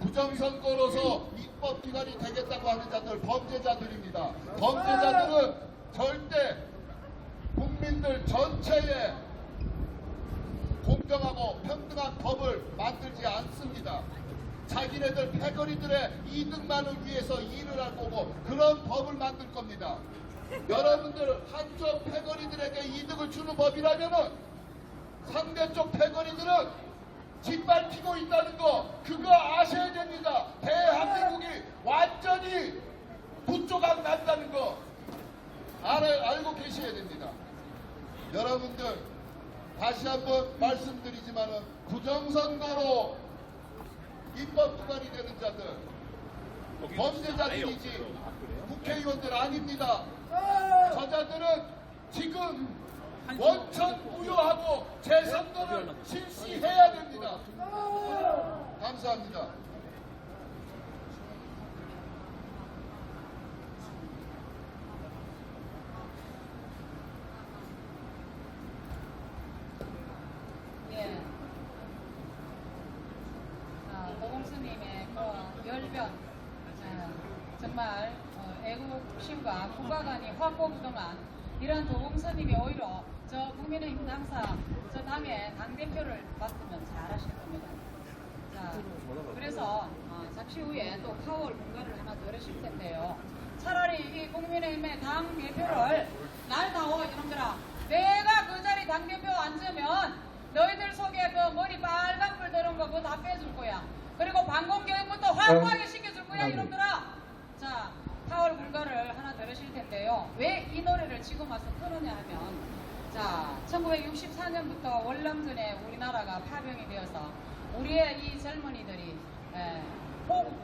부정선거로서 입법기관이 되겠다고 하는 자들 범죄자들입니다. 범죄자들은 절대 국민들 전체에 공정하고 평등한 법을 만들지 않습니다. 자기네들 패거리들의 이득만을 위해서 일을 할 거고 그런 법을 만들 겁니다. 여러분들 한쪽 패거리들에게 이득을 주는 법이라면은 상대쪽 패거리들은 짓밟히고 있다는 거 그거 아셔야 됩니다. 대한민국이 완전히 부조각 난다는 거 알고 계셔야 됩니다. 여러분들 다시 한번 말씀드리지만은 부정선거로 입법기관이 되는 자들 범죄자들이지 국회의원들 아닙니다. 저자들은 지금 원천 무효하고 재선거를 실시해야 됩니다. 감사합니다. 혁신과 국가 간의 확고부동한 이런 도봉스님이 오히려 저 국민의힘 당사 저 당의 당대표를 맡으면 잘하실 겁니다. 자, 그래서 잠시 후에 또 파월 공간을 하나 들으실 텐데요. 차라리 이 국민의힘의 당대표를 날다오 이놈들아, 내가 그 자리 당대표 앉으면 너희들 속에 그 머리 빨간불 들은 거 그거 다 빼줄 거야. 그리고 방공교육부터 확고하게 시켜줄 거야 이놈들아. 자, 파월 군가를 하나 들으실 텐데요. 왜 이 노래를 지금 와서 틀느냐 하면, 자, 1964년부터 월남전에 우리나라가 파병이 되어서 우리의 이 젊은이들이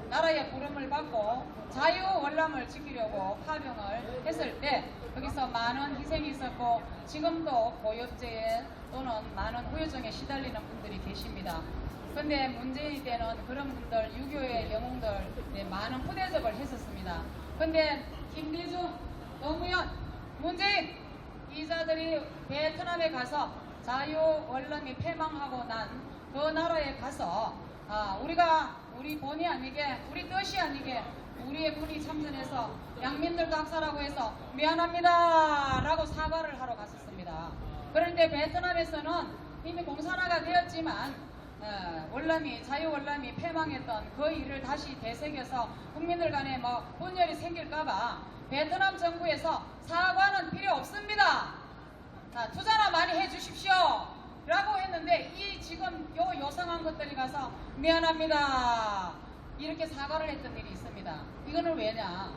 나라의 부름을 받고 자유 월남을 지키려고 파병을 했을 때 거기서 많은 희생이 있었고 지금도 고엽제에 또는 많은 후유증에 시달리는 분들이 계십니다. 근데 문재인 때는 그런 분들, 유교의 영웅들 많은 후대접을 했었습니다. 근데 김대중, 노무현, 문재인 이자들이 베트남에 가서 자유 월남이 패망하고 난 그 나라에 가서 우리 본의 아니게, 우리 뜻이 아니게 우리의 군이 참전해서 양민들 각사라고 해서 미안합니다 라고 사과를 하러 갔었습니다. 그런데 베트남에서는 이미 공산화가 되었지만 자유 월남이 패망했던 그 일을 다시 되새겨서 국민들 간에 뭐 분열이 생길까봐 베트남 정부에서 사과는 필요 없습니다. 투자나 많이 해주십시오 라고 했는데 이 지금 요 요상한 것들이 가서 미안합니다 이렇게 사과를 했던 일이 있습니다. 이거는 왜냐?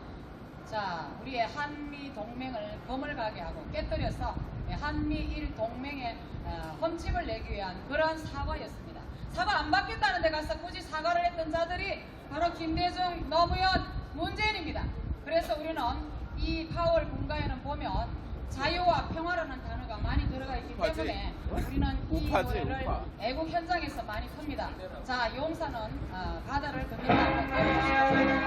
자, 우리의 한미 동맹을 거물가게 하고 깨뜨려서 한미일 동맹에 흠집을 내기 위한 그러한 사과였습니다. 사과 안 받겠다는 데 가서 굳이 사과를 했던 자들이 바로 김대중, 노무현, 문재인입니다. 그래서 우리는 이 파월 군가에는 보면 자유와 평화라는 단어가 많이 들어가 있기 때문에 우리는 이 노래를 애국 현장에서 많이 풉니다. 자, 용사는 바다를 건넌다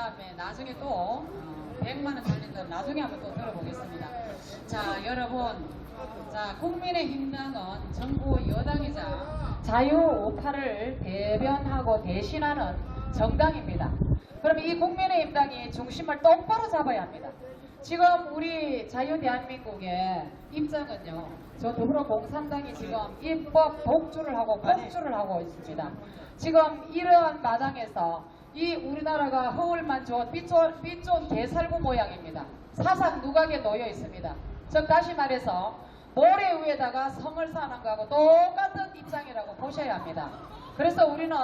한번 나중에 또 100만 원 달린다는 나중에 한번 또 들어보겠습니다. 자, 여러분, 자, 국민의힘당은 정부 여당이자 자유우파를 대변하고 대신하는 정당입니다. 그럼 이 국민의힘당이 중심을 똑바로 잡아야 합니다. 지금 우리 자유대한민국의 입장은요. 저 더불어공산당이 지금 입법 독주를 하고 폭주를 하고 있습니다. 지금 이러한 마당에서 이 우리나라가 허울만 좋은 빛 좋은 개살구 모양입니다. 사상 누각에 놓여 있습니다. 즉 다시 말해서 모래 위에다가 성을 사는 거하고 똑같은 입장이라고 보셔야 합니다. 그래서 우리는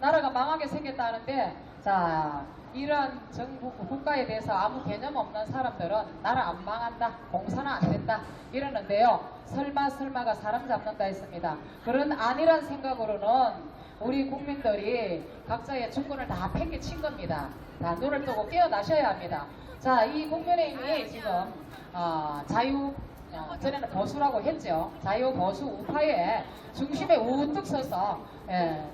나라가 망하게 생겼다는데 자 이런 정부 국가에 대해서 아무 개념 없는 사람들은 나라 안 망한다, 공사는 안 된다 이러는데요. 설마가 사람 잡는다 했습니다. 그런 아니란 생각으로는 우리 국민들이 각자의 주권을 다 팽개친 겁니다. 다 눈을 뜨고 깨어나셔야 합니다. 자, 이 국민의힘이 지금 전에는 보수라고 했죠. 자유 보수 우파의 중심에 우뚝 서서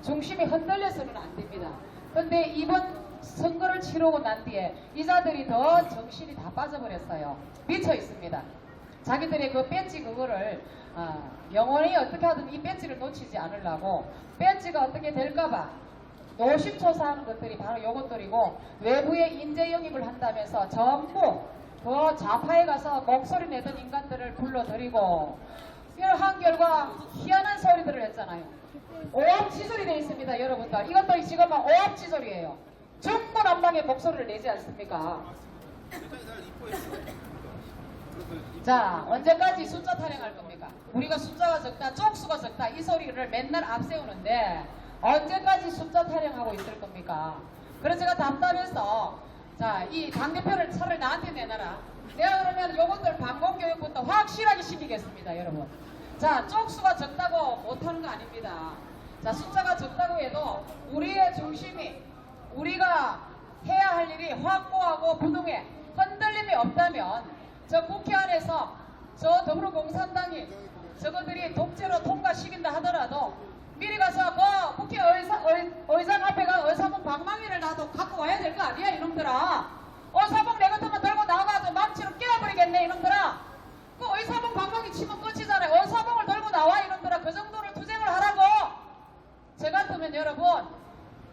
중심이 흔들려서는 안 됩니다. 그런데 이번 선거를 치르고 난 뒤에 이자들이 더 정신이 다 빠져버렸어요. 미쳐 있습니다. 자기들의 그 배지 그거를 영원히 어떻게 하든 이 배지를 놓치지 않으려고 배지가 어떻게 될까봐 노심초사하는 것들이 바로 요것들이고 외부에 인재 영입을 한다면서 전부 그 좌파에 가서 목소리 내던 인간들을 불러들이고 이러한 결과 희한한 소리들을 했잖아요. 오합지졸이 되어 있습니다. 여러분들 이것들이 지금은 오합지졸이에요. 중구난방의 목소리를 내지 않습니까? 자, 언제까지 숫자 타령할 겁니까? 우리가 숫자가 적다, 쪽수가 적다 이 소리를 맨날 앞세우는데 언제까지 숫자 타령하고 있을 겁니까? 그래서 제가 답답해서 자, 이 당대표를 차라리 나한테 내놔라. 내가 그러면 요것들 방공교육부터 확실하게 시키겠습니다, 여러분. 자, 쪽수가 적다고 못하는 거 아닙니다. 자, 숫자가 적다고 해도 우리의 중심이 우리가 해야 할 일이 확고하고 부동에 흔들림이 없다면 저 국회 안에서 저 더불어공산당이 저거들이 독재로 통과시킨다 하더라도 미리 가서 그 국회 의장 앞에 가 의사봉 방망이를 나도 갖고 와야 될 거 아니야 이놈들아. 의사봉 내 같으면 들고 나가서 망치로 깨어버리겠네 이놈들아. 그 의사봉 방망이 치면 끝이잖아요. 의사봉을 들고 나와 이놈들아. 그 정도를 투쟁을 하라고. 저 같으면 여러분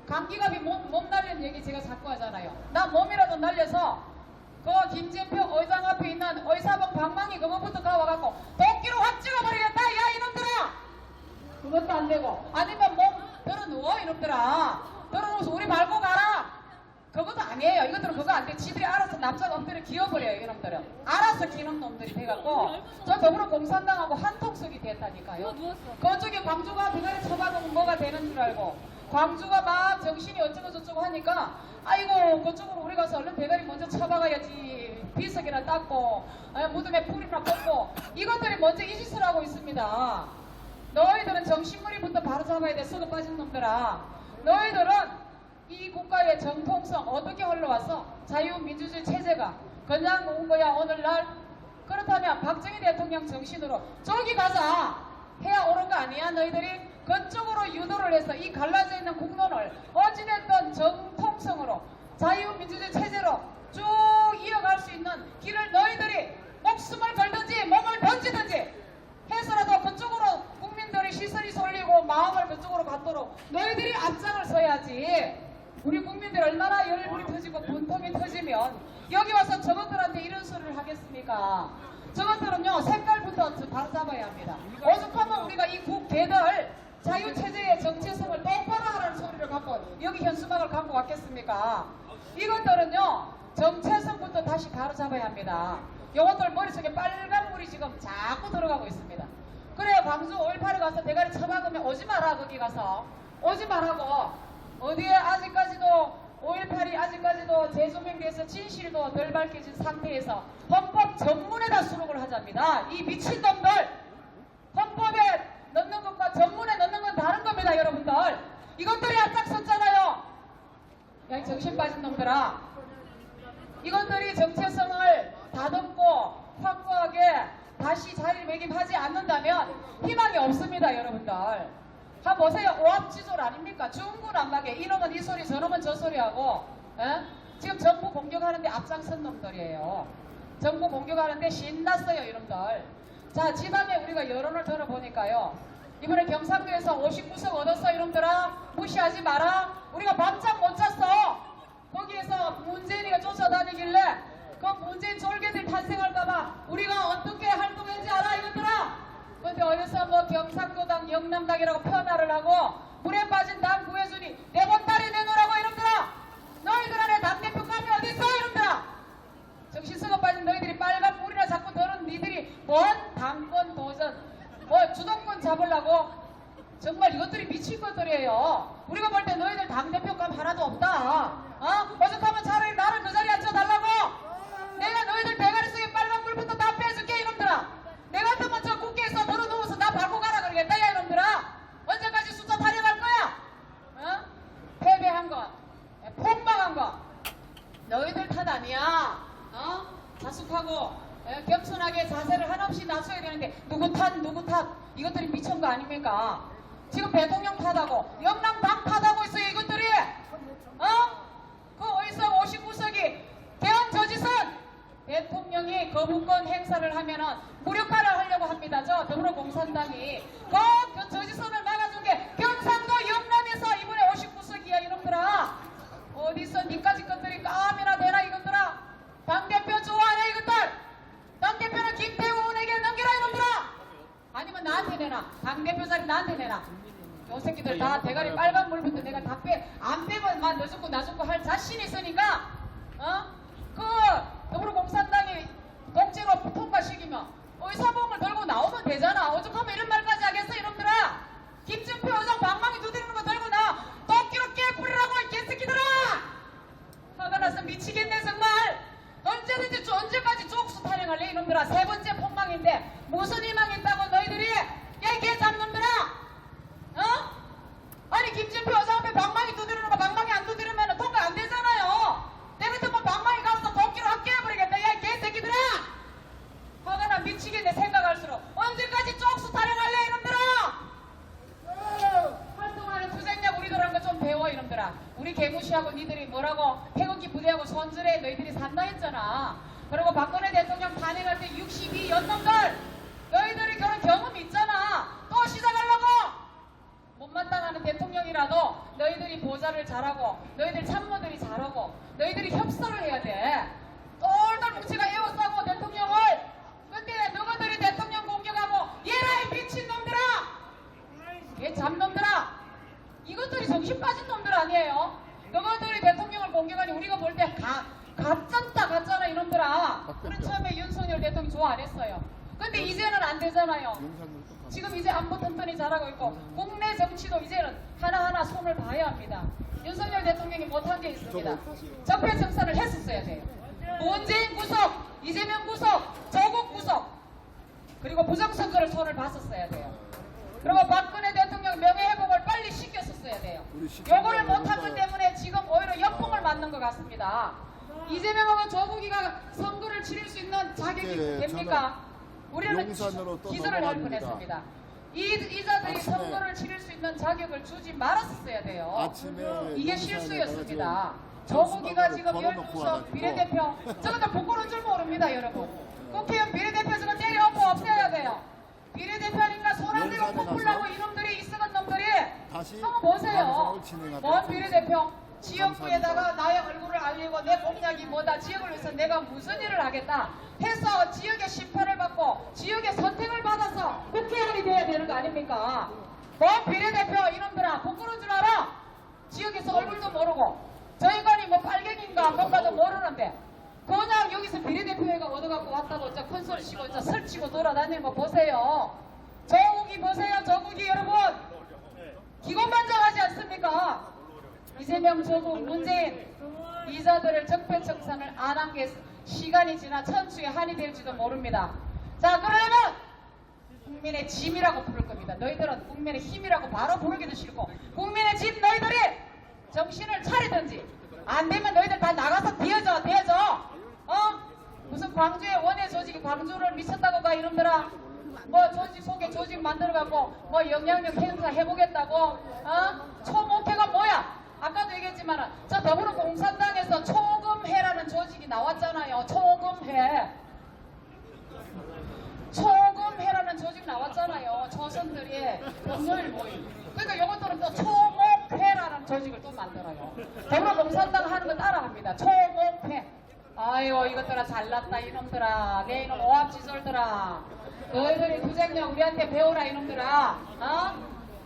감기갑이 몸 날리는 얘기 제가 자꾸 하잖아요. 나 몸이라도 날려서 그 김진표 의장 앞에 있는 의사봉 방망이 그거부터 가와갖고 도끼로 확 찍어버리겠다 야 이놈들아. 그것도 안 되고 아니면 몸 들어 누워 이놈들아. 들어 누워서 우리 밟고 가라. 그것도 아니에요. 이것들은 그거 안 돼. 지들이 알아서 남자가 엎드려 기어버려요 이놈들은. 알아서 기는 놈들이 돼갖고 저 더불어공산당하고 한통속이 됐다니까요. 그쪽에 광주가 대가리 쳐박으면 뭐가 되는 줄 알고 광주가 막 정신이 어쩌고 저쩌고 하니까 아이고 그쪽으로 우리 가서 얼른 대가리 먼저 쳐박아야지. 비석이나 닦고 무덤에 풀이나 뽑고 이것들이 먼저 이 짓을 하고 있습니다. 너희들은 정신머리부터 바로 잡아야 돼. 썩어 빠진 놈들아. 너희들은 이 국가의 정통성 어떻게 흘러왔어? 자유민주주의 체제가 그냥 온 거야 오늘날? 그렇다면 박정희 대통령 정신으로 저기 가자 해야 옳은 거 아니야? 너희들이 그쪽으로 유도를 해서 이 갈라져 있는 국론을 어찌됐든 정통성으로 자유민주주의 체제로 쭉 이어갈 수 있는 길을 너희들이 목숨을 걸든지 몸을 던지든지 해서라도 그쪽으로 국민들이 시선이 쏠리고 마음을 그쪽으로 갖도록 너희들이 앞장을 서야지. 우리 국민들이 얼마나 열불이 터지고 분통이 터지면 여기 와서 저것들한테 이런 소리를 하겠습니까? 저것들은요 색깔부터 바로 잡아야 합니다. 오죽하면 우리가 이 국회들 자유체제의 정체성을 똑바로 하라는 소리를 갖고 여기 현수막을 갖고 왔겠습니까? 이것들은요 정체성부터 다시 바로 잡아야 합니다. 이것들 머릿속에 빨간물이 지금 자꾸 들어가고 있습니다. 그래요 광주 5.18에 가서 대가리 쳐박으면 오지 마라. 거기 가서 오지 말라고. 어디에 아직까지도 5.18이 아직까지도 재조명돼서 진실도 덜 밝혀진 상태에서 헌법 전문에다 수록을 하자입니다. 이 미친놈들 헌법에 넣는 것과 전문에 넣는 건 다른 겁니다. 여러분들 이것들이 앞장섰잖아요. 야 이 정신 빠진 놈들아. 이것들이 정체성을 다듬고 확고하게 다시 자리매김하지 않는다면 희망이 없습니다. 여러분들 한번 보세요. 오합지졸 아닙니까? 중구난방에 이놈은 이 소리 저놈은 저 소리하고 지금 정부 공격하는데 앞장선 놈들이에요. 정부 공격하는데 신났어요 이놈들. 자 지난해 우리가 여론을 들어보니까요 이번에 경상도에서 59석 얻었어 이놈들아. 무시하지 마라. 우리가 밤잠 못 잤어. 거기에서 문재인이가 쫓아다니길래 그 문재인 졸개들 탄생할까봐 우리가 어떻게 활동했는지 알아 이것들아? 근데 어디서 뭐 경상도당 영남당이라고 편하를 하고 물에 빠진 당 구해주니 내 보따리 내놓으라고 이놈들아. 너희들 안에 당대표감이 어딨어 이놈들아. 정신수가 빠진 너희들이 빨간 물이나 자꾸 더는 니들이 뭔 당권 도전 뭐 주도권 잡으려고 정말 이것들이 미친 것들이에요. 우리가 볼 때 너희들 당대표감 하나도 없다. 어떡하면 차라리 나를 그 자리에 앉혀달라고. 내가 너희들 대가리 속에 빨간 물부터 다 빼줄게 이놈들아. 내가 같으면 저 국회에서 들어누워서 나 밟고 가라 그러겠다 야 이놈들아. 언제까지 숫자 타령할 거야? 패배한 거 폭망한 거 너희들 탓 아니야. 자숙하고 겸손하게 자세를 한없이 낮춰야 되는데 누구 탓 이것들이 미친 거 아닙니까? 지금 대통령 탓하고 영남당 탓하고 있어요 이것들이. 그 어디서 59석이 대원 저지선 대통령이 거부권 행사를 하면은 무력화를 하려고 합니다. 저 더불어공산당이 그 저지선을 막아준 게 경상도 영남에서 이번에 59석이야 이놈들아. 어디서 니까지 것들이 까미나 되나 이것들아. 당대표 좋아하네 이것들. 당대표는 김태우 의원에게 넘기라 이놈들아. 아니면 나한테 내놔. 당대표 자리 나한테 내놔. 요 새끼들 다 대가리 빨간 물부터 내가 다 안 빼면 너 죽고 나 죽고 할 자신이 있으니까 그 더불어공산당이 독재로 통과시키면 의사봉을 들고 나오면 되잖아. 오죽하면 이런 말까지 하겠어 이놈들아. 김준표 의장 방망이 두드리는 거 들고 나 도끼로 깨뿌리라고 이 개새끼들아. 화가 나서 미치겠네 정말. 언제든지 언제까지 쪽수 타령할래 이놈들아. 세 번째 폭망인데 무슨 희망이 있다고 너희들이 야이 개잡놈들아. 아니 김준표 의장 앞에 방망이 두드리는 거 방망이 안 두드리면 통과 안 되잖아요. 내 같으면 방망이 가서 도끼로 확 깨버리겠다 야이 개새끼들아. 화가 나 미치겠네 생각할수록. 언제까지 쪽수 타령할래 이놈들아. 활동하는 투쟁력 우리들한 거 좀 배워 이놈들아. 우리 개무시하고 니들이 뭐라고 태극기 부대하고 선전에 너희들이 산다 했잖아. 그리고 박근혜 대통령 탄핵할 때 62 연놈들 너희들이 그런 경험이 있잖아. 또 시작하려고. 못마땅하는 대통령이라도 너희들이 보좌를 잘하고 너희들 참모들이 잘하고 너희들이 협서를 해야 돼. 똘똘 뭉치가 에워싸고 대통령을. 근데 너희들이 대통령 공격하고 얘라 이 미친놈들아. 얘 잡놈들아. 이것들이 정신 빠진 놈들 아니에요. 너희들이 대통령을 공격하니 우리가 볼 때 가짜다 이놈들아. 우리 처음에 윤석열 대통령 좋아 안 했어요. 근데 이제는 안 되잖아요. 지금 이제 안보 튼튼히 잘하고 있고 국내 정치도 이제는 하나하나 손을 봐야 합니다. 윤석열 대통령이 못한 게 있습니다. 적폐청산을 했었어야 돼요. 문재인 구속, 이재명 구속, 조국 구속, 그리고 부정선거를 손을 봤었어야 돼요. 그리고 박근혜 대통령 명예회복을 빨리 시켰었어야 돼요. 요거를 못한 것 때문에 지금 오히려 역풍을 맞는 것 같습니다. 이재명하고 조국이가 선거를 치를 수 있는 자격이 됩니까? 우리는 기절을 할 뻔했습니다. 이자들이 선거를 치를 수 있는 자격을 주지 말았어야 돼요. 이게 실수였습니다. 조국이가 지금 12석 비례대표 저것도 부끄러운 줄 모릅니다 여러분. 국회의원 비례대표 저거 때려엎고 없애야 돼요. 비례대표니까 손 안 대고 폭풀나고 이놈들이 이썩은 놈들이 한번 보세요. 뭔 비례대표 지역구에다가 나의 얼굴을 알리고 내 공약이 뭐다 지역을 위해서 내가 무슨 일을 하겠다 해서 지역의 심판을 받고 지역의 선택을 받아서 국회의원이 돼야 되는 거 아닙니까? 뭔 비례대표 이놈들아 부끄러운 줄 알아? 지역에서 얼굴도 모르고 저 인간이 뭐 빨갱인가 뭔가도 모르는데 그냥 여기서 비례대표회가 얻어갖고 왔다고 저 큰소리 치고 저 설치고 돌아다니는 거 보세요. 조국이 보세요. 조국이 여러분 기곤반장하지 않습니까? 이재명, 조국, 문재인 이자들을 적폐청산을 안 한 게 시간이 지나 천추의 한이 될지도 모릅니다. 자 그러려면 국민의 짐이라고 부를 겁니다. 너희들은 국민의 힘이라고 바로 부르기도 싫고 국민의 짐 너희들이 정신을 차리든지 안 되면 너희들 다 나가서 뒤어져. 무슨 광주의 원외 조직이 광주를 미쳤다고 가 이놈들아. 뭐 조직 속에 조직 만들어갖고 뭐 영향력 행사 해보겠다고. 초목회가 뭐야? 아까도 얘기했지만 저 더불어공산당에서 초금회라는 조직이 나왔잖아요. 초금회라는 조직 나왔잖아요. 조선들이 금요일 모임. 그러니까 이것들은 또 초목회라는 조직을 또 만들어요. 더불어공산당 하는 거 따라합니다. 초목회. 아이고 이것들아 잘났다 이놈들아. 내 이놈 오합지졸들아. 너희들이 투쟁력 우리한테 배우라 이놈들아. 어?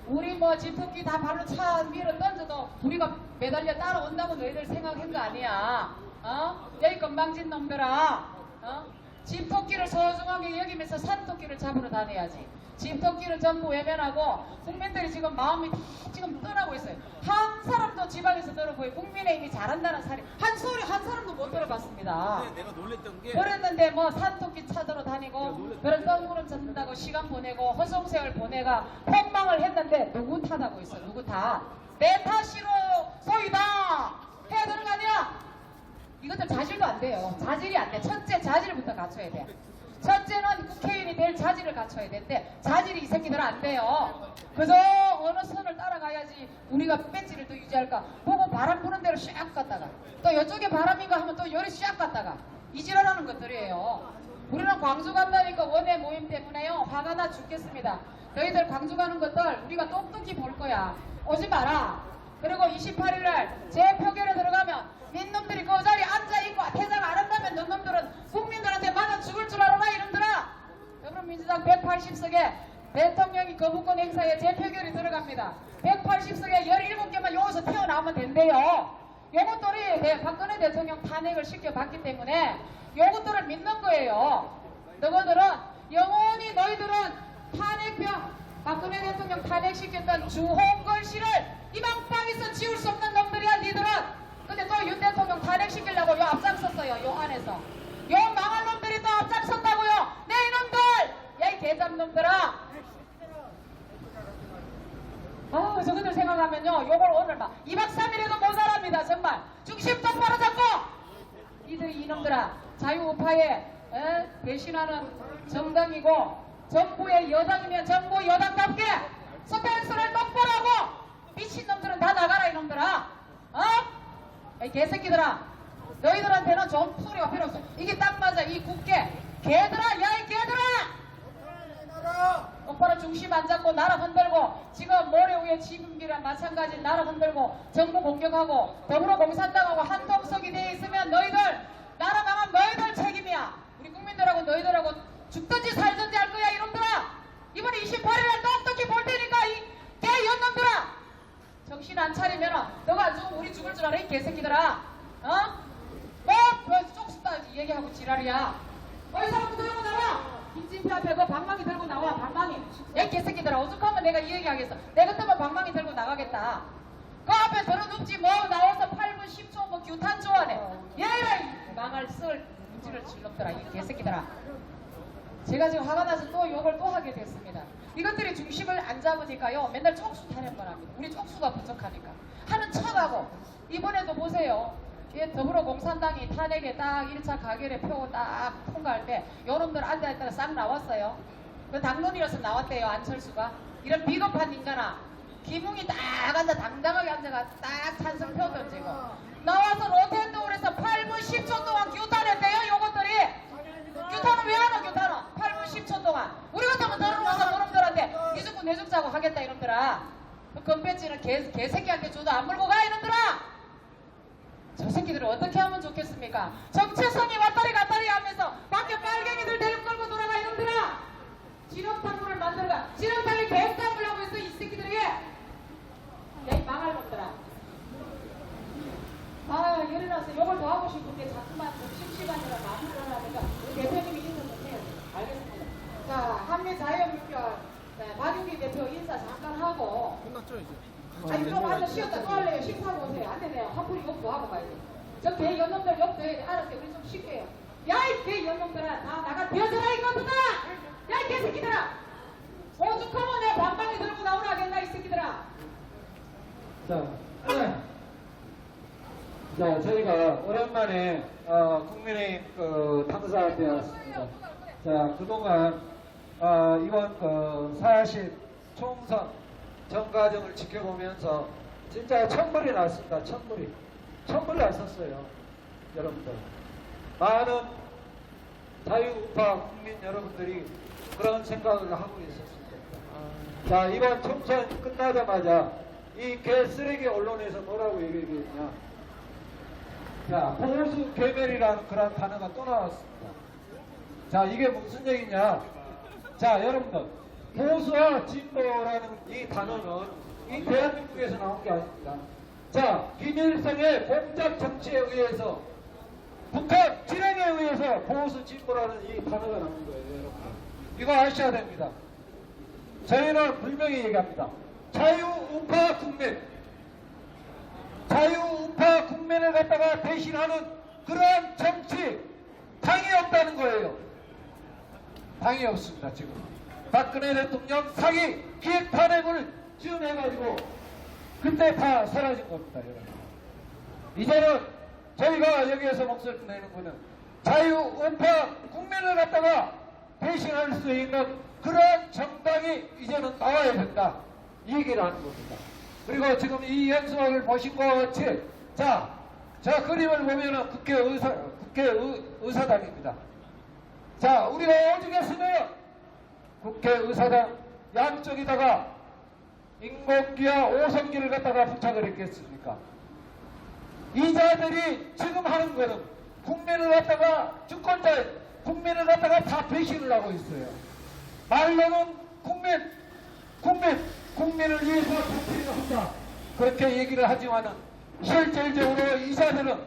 우리 뭐 집토끼 다 발로 차 위로 던져도 우리가 매달려 따라온다고 너희들 생각한 거 아니야. 어? 여기 건방진 놈들아. 어? 집토끼를 소중하게 여기면서 산토끼를 잡으러 다녀야지. 집토끼를 전부 외면하고 국민들이 지금 마음이 다 지금 떠나고 있어요. 한 사람도 지방에서 들어보여 국민의힘이 잘한다는 사람 한 사람도 못 들어봤습니다. 내가 놀랬던 게 그랬는데 뭐 산토끼 찾으러 다니고 그런 뜬구름 잡는다고 시간 보내고 허송세월 보내가 폭망을 했는데 누구 탓하고 있어? 누구 탓? 내 탓이로 소이다 해야 되는 거 아니야? 이것들 자질도 안 돼요. 자질이 안 돼. 첫째 자질부터 갖춰야 돼. 첫째는 국회의원이 될 자질을 갖춰야 되는데 자질이 이 새끼들은 안 돼요. 그저 어느 선을 따라가야지 우리가 배지를 또 유지할까 보고 바람 부는 대로 샥 갔다가 또 이쪽에 바람인가 하면 또 열이 샥 갔다가 이지랄하는 것들이에요. 우리는 광주 간다니까 원외 모임 때문에요. 화가 나 죽겠습니다. 너희들 광주 가는 것들 우리가 똑똑히 볼 거야. 오지 마라. 그리고 28일날 재표결에 들어가면 민놈들이 그 자리에 앉아있고 퇴장 안 한다면 너놈들은 국민들한테 맞아 죽을 줄 알아라 이놈들아. 더불어민주당 180석에 대통령이 거부권 행사에 재표결이 들어갑니다. 180석에 17개만 여기서 튀어나오면 된대요. 요것들이 박근혜 대통령 탄핵을 시켜봤기 때문에 요것들을 믿는 거예요. 너희들은 영원히 너희들은 탄핵병 박근혜 대통령 탄핵시켰던 주홍걸 씨를 이방땅에서 지울 수 없는 놈들이야 니들은. 근데 또 윤 대통령 탄핵시키려고 요 앞장섰어요. 요 안에서 요 망할 놈들이 또 앞장섰다고요. 네 이놈들 야 이 개잡놈들아. 아 저것들 생각하면요 요걸 오늘 막 2박 3일에도 모자랍니다. 정말 중심 똑바로 잡고 이들이 이놈들아 자유우파에 배신하는 정당이고 정부의 여당이면 정부 여당답게 스탠스를 똑바로 하고 미친놈들은 다 나가라 이놈들아. 어? 이 개새끼들아 너희들한테는 좋은 소리가 필요 없어. 이게 딱 맞아. 이 국회 개들아 야 이 개들아 똑바로 중심 안 잡고 나라 흔들고 지금 모래 위에 지붕이랑 마찬가지 나라 흔들고 정부 공격하고 더불어공산당하고 한통속이 돼 있으면 너희들 나라 망한 너희들 책임이야. 우리 국민들하고 너희들하고 죽든지 살든지 할 거야 이놈들아. 이번에 28일에 똑똑히 볼 테니까 이 개 연놈들아 정신 안 차리면 너가 안 죽으면 우리 죽을 줄 알아 이 개새끼들아. 어? 뭐 쪽수다 얘기하고 지랄이야. 이 사람 들고 나와. 김진표 앞에 그 방망이 들고 나와. 방망이. 야 이 개새끼들아 오죽하면 내가 이 얘기하겠어. 내 같으면 방망이 들고 나가겠다. 그 앞에 들어눕지 뭐 나와서 8분 10초 뭐 규탄 좋아하네. 얘라 이 망할 썰 문지를 질렀더라 이 개새끼들아. 제가 지금 화가 나서 또 욕을 또 하게 됐습니다. 이것들이 중심을 안 잡으니까요 맨날 쪽수 타령만 합니다. 우리 쪽수가 부족하니까 하는 척하고. 이번에도 보세요. 더불어공산당이 탄핵에 딱 1차 가결에 표 딱 통과할 때 요놈들 앉아있다가 싹 나왔어요. 그 당론이라서 나왔대요. 안철수가. 이런 비겁한 인간아. 김웅이 딱 앉아 당당하게 앉아가 딱 찬성표 던지고 나와서 로텐도울에서 8분 10초 동안 규탄했대요. 요것들이. 규탄은 왜 하나 규탄은 8분 10초 동안 우리 같으면 들어와서 그놈들한테 이죽고 내죽자고 하겠다 이놈들아. 그 건배지는 개새끼한테 줘도 안 물고 가 이놈들아. 저 새끼들을 어떻게 하면 좋겠습니까? 정체성이 왔다리 갔다리 하면서 밖에 빨갱이들 데리고 끌고 돌아가 이놈들아. 진흙탕물을 만들어가. 진흙탕에 개탕을 하고 있어 이 새끼들이. 야 이 망할 놈들아. 아 일어나서 욕을 더 하고 싶은데 자꾸만 좀 심심하니까 마음이 일어나니까 우리 대표님이 인사 좀 해요. 알겠습니다. 자 한미자유민주화 박용기 대표 인사 잠깐 하고. 끝났죠 이제. 아니 좀 앉아 쉬었다 또 할래요. 식사하고 오세요. 안 되네요. 화풀이 욕도 하고 가야지. 저 개 연놈들 욕도 해야 돼. 알았어요. 우리 좀 쉴게요. 야 이 개 연놈들아 다 나가 되어져라 이것들아. 야 이 개새끼들아. 오죽하면 내 방방이 들고 나오라 하겠나 이 새끼들아. 자, 저희가 오랜만에 국민의힘 당사되었습니다. 자, 그동안 이번 40 총선 전 과정을 지켜보면서 진짜 천불이 났습니다. 천불이 났었어요. 여러분들. 많은 자유우파 국민 여러분들이 그런 생각을 하고 있었습니다. 자, 이번 총선 끝나자마자 이 개쓰레기 언론에서 뭐라고 얘기했냐. 자, 보수 괴멸이라는 그런 단어가 또 나왔습니다. 자, 이게 무슨 얘기냐? 자, 여러분들, 보수와 진보라는 이 단어는 이 대한민국에서 나온 게 아닙니다. 자, 김일성의 공작 정치에 의해서, 북한 진행에 의해서 보수 진보라는 이 단어가 나온 거예요, 여러분들. 이거 아셔야 됩니다. 저희는 분명히 얘기합니다. 자유우파 국민, 자유우파 국민을 갖다가 대신하는 그러한 정치 당이 없다는 거예요. 당이 없습니다. 지금 박근혜 대통령 사기 기획 탄핵을 지금 해가지고 그때 다 사라진 겁니다. 여러분. 이제는 저희가 여기에서 목소리를 내는 거는 자유우파 국민을 갖다가 대신할 수 있는 그러한 정당이 이제는 나와야 된다. 이 얘기를 하는 겁니다. 그리고 지금 이 연수학을 보신 것 같이, 자, 저 그림을 보면은 국회의사당입니다. 자, 우리가 오죽했으면 국회의사당 양쪽에다가 인공기와 오성기를 갖다가 부착을 했겠습니까? 이 자들이 지금 하는 것은 국민을 갖다가 주권자, 국민을 갖다가 다 배신을 하고 있어요. 말로는 국민을 위해서 정치를 한다. 그렇게 얘기를 하지만은 실질적으로 이 자들은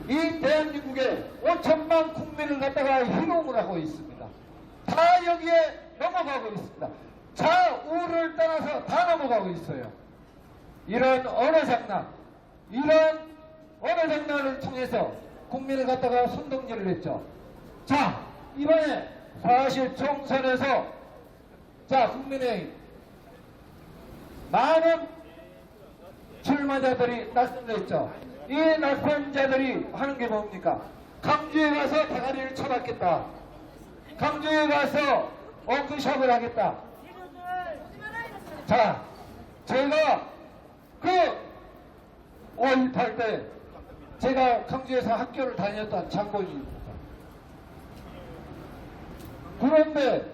이 대한민국에 5천만 국민을 갖다가 희롱을 하고 있습니다. 다 여기에 넘어가고 있습니다. 좌우를 떠나서 다 넘어가고 있어요. 이런 언어장난을 통해서 국민을 갖다가 선동질을 했죠. 자, 이번에 사실 총선에서 자, 국민의힘 많은 출마자들이 낙선됐죠. 이 낙선자들이 하는 게 뭡니까? 강주에 가서 대가리를 쳐박겠다. 강주에 가서 워크숍을 하겠다. 자, 제가 그 5.18 때 제가 강주에서 학교를 다녔던 장본인입니다. 그런데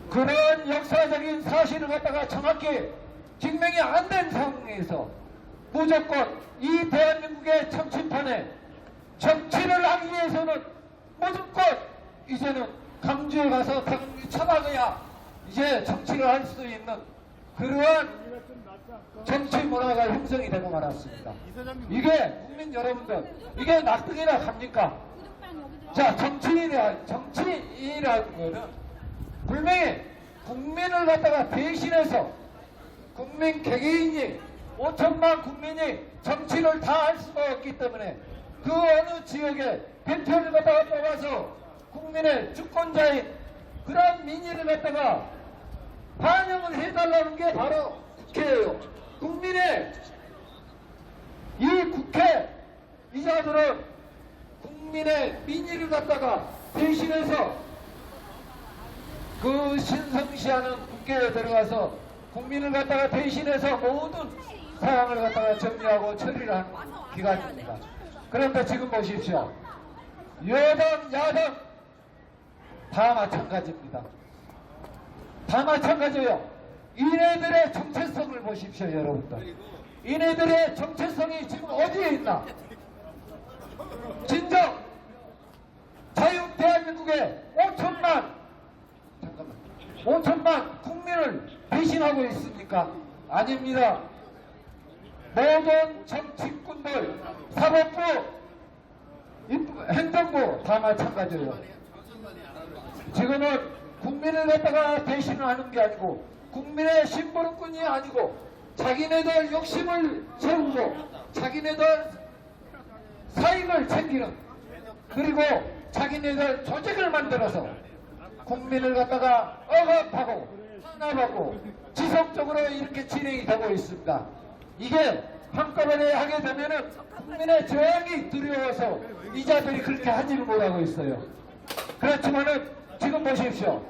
그런 역사적인 사실을 갖다가 정확히 증명이 안 된 상황에서 무조건 이 대한민국의 정치판에 정치를 하기 위해서는 무조건 이제는 강주에 가서 쳐박아야 이제 정치를 할 수 있는 그러한 정치 문화가 형성이 되고 말았습니다. 이게 국민 여러분들, 이게 납득이라 합니까? 자, 정치인이라는 거는 분명히 국민을 갖다가 대신해서 국민 개개인이 5천만 국민이 정치를 다 할 수가 없기 때문에 그 어느 지역에 대표를 갖다가 뽑아서 국민의 주권자인 그런 민의를 갖다가 반영을 해달라는 게 바로 국회예요. 국민의 이 국회 이자들은 국민의 민의를 갖다가 대신해서 그 신성시하는 국회에 들어가서 국민을 갖다가 대신해서 모든 사항을 갖다가 정리하고 처리를 하는 기관입니다. 그런데 지금 보십시오. 여당, 야당 다 마찬가지입니다. 다 마찬가지예요. 이네들의 정체성을 보십시오, 여러분들. 이네들의 정체성이 지금 어디에 있나? 진정 자유 대한민국의 5천만 국민을 배신하고 있습니까? 아닙니다. 모든 정치꾼들, 사법부, 행정부 다 마찬가지예요. 지금은 국민을 갖다가 배신을 하는 게 아니고 국민의 심부름꾼이 아니고 자기네들 욕심을 세우고 자기네들 사익을 챙기는, 그리고 자기네들 조직을 만들어서 국민을 갖다가 억압하고 탄압하고 지속적으로 이렇게 진행이 되고 있습니다. 이게 한꺼번에 하게 되면은 국민의 저항이 두려워서 이자들이 그렇게 하지를 못하고 있어요. 그렇지만은 지금 보십시오.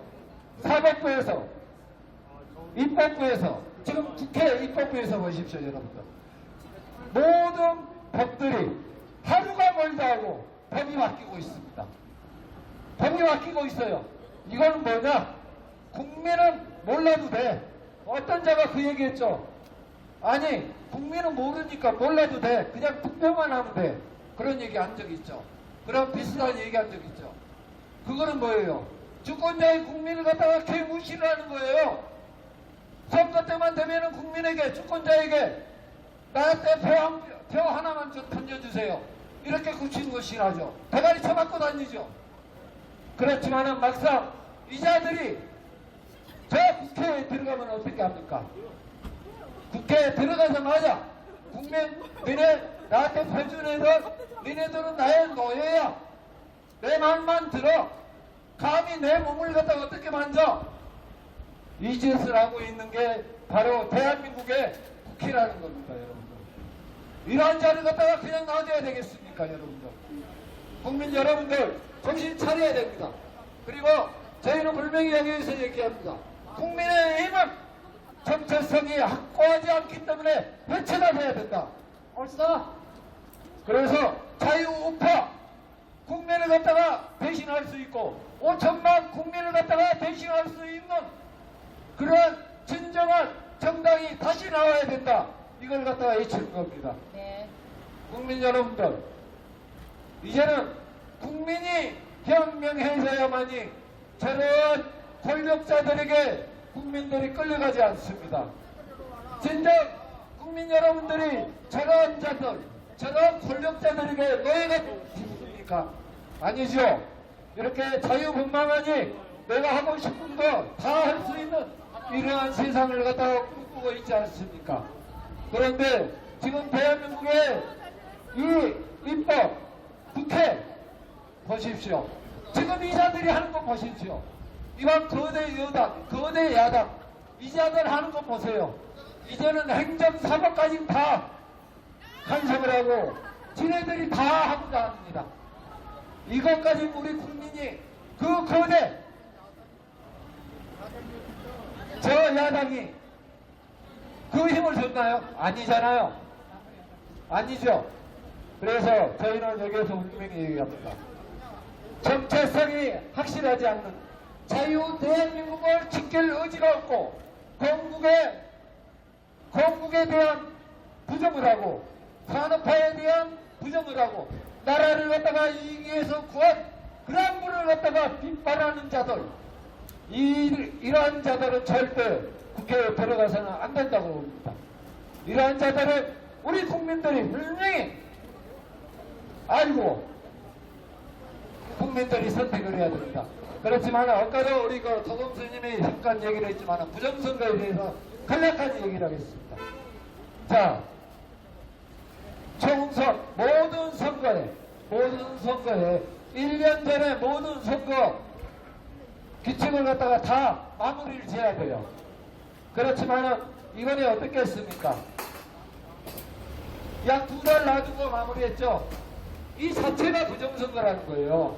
사법부에서, 입법부에서, 지금 국회 입법부에서 보십시오, 여러분들. 모든 법들이 하루가 멀다 하고 법이 바뀌고 있습니다. 법이 바뀌고 있어요. 이건 뭐냐? 국민은 몰라도 돼. 어떤 자가 그 얘기했죠. 아니 국민은 모르니까 몰라도 돼. 그냥 투표만 하면 돼. 그런 얘기 한 적 있죠. 그런 비슷한 얘기 한 적 있죠. 그거는 뭐예요? 주권자의 국민을 갖다가 개무시를 하는 거예요. 선거 때만 되면은 국민에게, 주권자에게 나한테 표 하나만 좀 던져주세요. 이렇게 구친구신하죠. 대가리 쳐맞고 다니죠. 그렇지만은 막상 이자들이 저 국회에 들어가면 어떻게 합니까? 국회에 들어가자마자 국민, 너네 나한테 표준 애들, 너네들은 나의 노예야. 내 말만 들어. 감히 내 몸을 갖다가 어떻게 만져? 이 짓을 하고 있는 게 바로 대한민국의 국회라는 겁니다, 여러분들. 이러한 자를 갖다가 그냥 놔둬야 되겠습니까, 여러분들? 국민 여러분들, 정신 차려야 됩니다. 그리고 저희는 분명히 여기에서 얘기합니다. 국민의힘은 정체성이 확고하지 않기 때문에 해체가 돼야 된다. 옳다. 그래서 자유우파 국민을 갖다가 대신할 수 있고 5천만 국민을 갖다가 대신할 수 있는 그런 진정한 정당이 다시 나와야 된다. 이걸 갖다가 외치는 겁니다. 네. 국민 여러분들, 이제는 국민이 현명해져야만이 저런 권력자들에게 국민들이 끌려가지 않습니다. 진정 국민 여러분들이 저런 자들, 저런 권력자들에게 노예가 되십니까? 아니죠. 이렇게 자유분방하니 내가 하고 싶은 거 다 할 수 있는 이러한 세상을 갖다가 꿈꾸고 있지 않습니까? 그런데 지금 대한민국의 이 입법, 국회 보십시오. 지금 이자들이 하는 거 보십시오. 이번 거대 여당, 거대 야당, 이자들 하는 거 보세요. 이제는 행정사법까지 다 간섭을 하고 지네들이 다 하고 다닙니다. 이것까지 우리 국민이 그 거대 저 야당이 그 힘을 줬나요? 아니잖아요. 아니죠. 그래서 저희는 여기에서 분명히 얘기합니다. 정체성이 확실하지 않는 자유 대한민국을 지킬 의지가 없고 건국에 대한 부정을 하고 산업화에 대한 부정을 하고 나라를 갖다가 이익에서 구한 그런 분을 갖다가 비판하는 자들, 이러한 자들은 절대 국회에 들어가서는 안 된다고 봅니다. 이러한 자들은 우리 국민들이 분명히 알고 국민들이 선택을 해야 됩니다. 그렇지만 아까도 우리 그 도금 스님이 잠깐 얘기를 했지만 부정선거에 대해서 간략한 얘기를 하겠습니다. 자, 총선 모든 선거에 1년 전에 모든 선거 규칙을 갖다가 다 마무리를 지어야 돼요. 그렇지만은 이번에 어떻게 했습니까? 약 2달 놔두고 마무리했죠. 이 자체가 부정선거라는 거예요.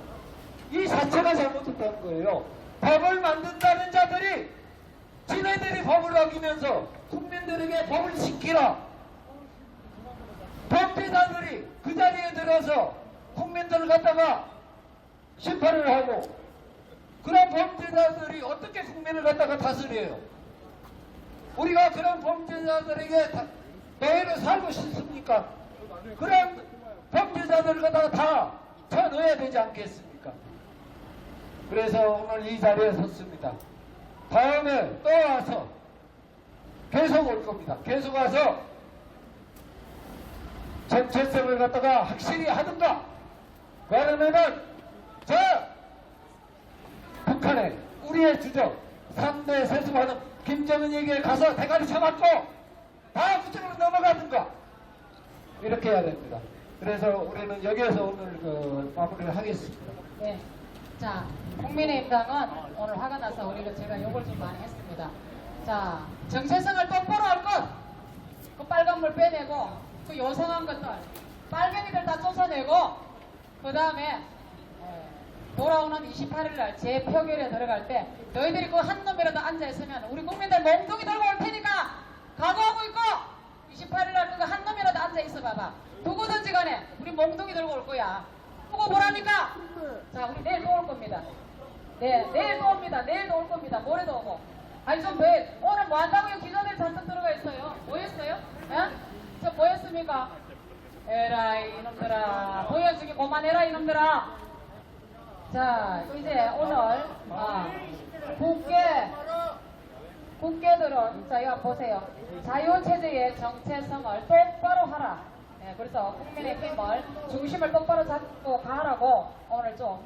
이 자체가 잘못했다는 거예요. 법을 만든다는 자들이 지네들이 법을 어기면서 국민들에게 법을 지키라. 범죄자들이 그 자리에 들어서 국민들을 갖다가 심판을 하고 그런 범죄자들이 어떻게 국민을 갖다가 다스려요? 우리가 그런 범죄자들에게 노예로 살고 싶습니까? 그런 범죄자들을 갖다가 다 쳐넣어야 되지 않겠습니까? 그래서 오늘 이 자리에 섰습니다. 다음에 또 와서 계속 올 겁니다. 계속 와서 정체성을 갖다가 확실히 하든가 그러면은 저 북한에 우리의 주적 3대 세수하는 김정은에게 가서 대가리 쳐맞고 다 그쪽으로 넘어가든가 이렇게 해야 됩니다. 그래서 우리는 여기에서 오늘 그 마무리를 하겠습니다. 네. 자, 국민의힘당은 오늘 화가 나서 우리가 제가 욕을 좀 많이 했습니다. 자, 정체성을 똑바로 할 것, 그 빨간물 빼내고, 그 요상한 것들, 빨갱이들 다 쫓아내고, 그 다음에 돌아오는 28일날 재표결에 들어갈 때 너희들이 그 한 놈이라도 앉아있으면 우리 국민들 몽둥이 들고 올 테니까 각오하고 있고 28일날 그거 한 놈이라도 앉아있어 봐봐. 누구든지 간에 우리 몽둥이 들고 올 거야. 그거 뭐랍니까? 자, 우리 내일 또 올 겁니다. 네, 내일 또 옵니다. 내일도 올 겁니다. 모레도 오고. 아니 좀 오늘 뭐 한다고요? 기자들이 잔뜩 들어가 있어요. 뭐 했어요? 예? 저 뭐 했습니까? 에라이 이놈들아. 보여주기 그만해라 이놈들아. 자 이제 오늘 국회들은 자 이거 보세요. 자유체제의 정체성을 똑바로 하라. 그래서 국민의힘을 중심을 똑바로 잡고 가라고 오늘 좀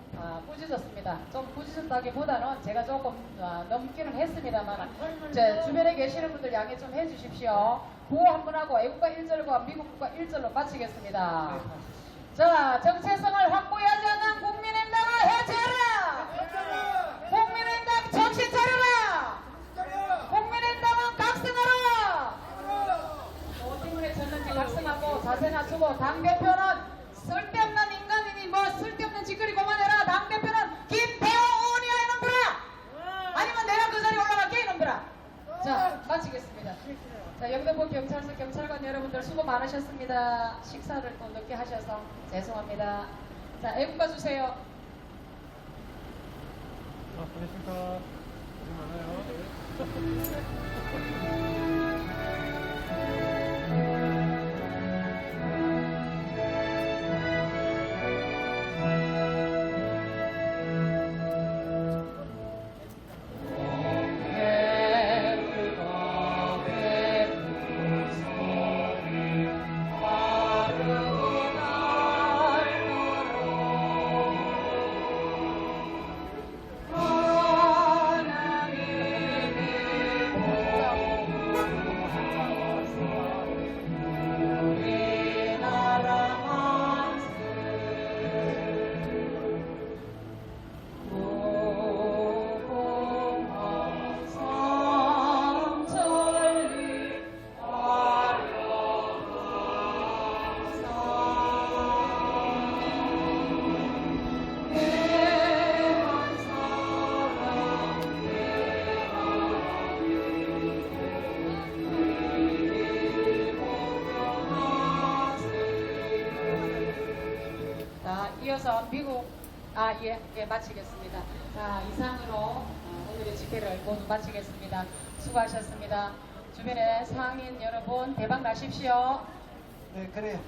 꾸짖었습니다. 좀 꾸짖었다기보다는 제가 조금 넘기는 했습니다만 제 주변에 계시는 분들 양해 좀 해주십시오. 구호 한번 하고 애국가 1절과 미국가 1절로 마치겠습니다. 자, 정체성을 확보하지 않는 국민의당을 해체하라! 국민의당 정신 차려라! 국민의당은 각성하라! 뭐 때문에 졌는지 각성하고 자세 낮추고 당대표는 쓸데없는 인간이니 뭐 쓸데없는 짓거리 그만해라. 당대표는 김태호원이야 이놈들아. 아니면 내가 그 자리에 올라갈게 이놈들아. 자 마치겠습니다. 자 영등포 경찰서 경찰관 여러분들 수고 많으셨습니다. 식사를 또 늦게 하셔서 죄송합니다. 자 애국가 주세요. 안녕하십니까. 고생 많아요. 이어서 미국 예 마치겠습니다. 자 이상으로 오늘의 집회를 모두 마치겠습니다. 수고하셨습니다. 주변에 상인 여러분 대박 나십시오. 네, 그래요.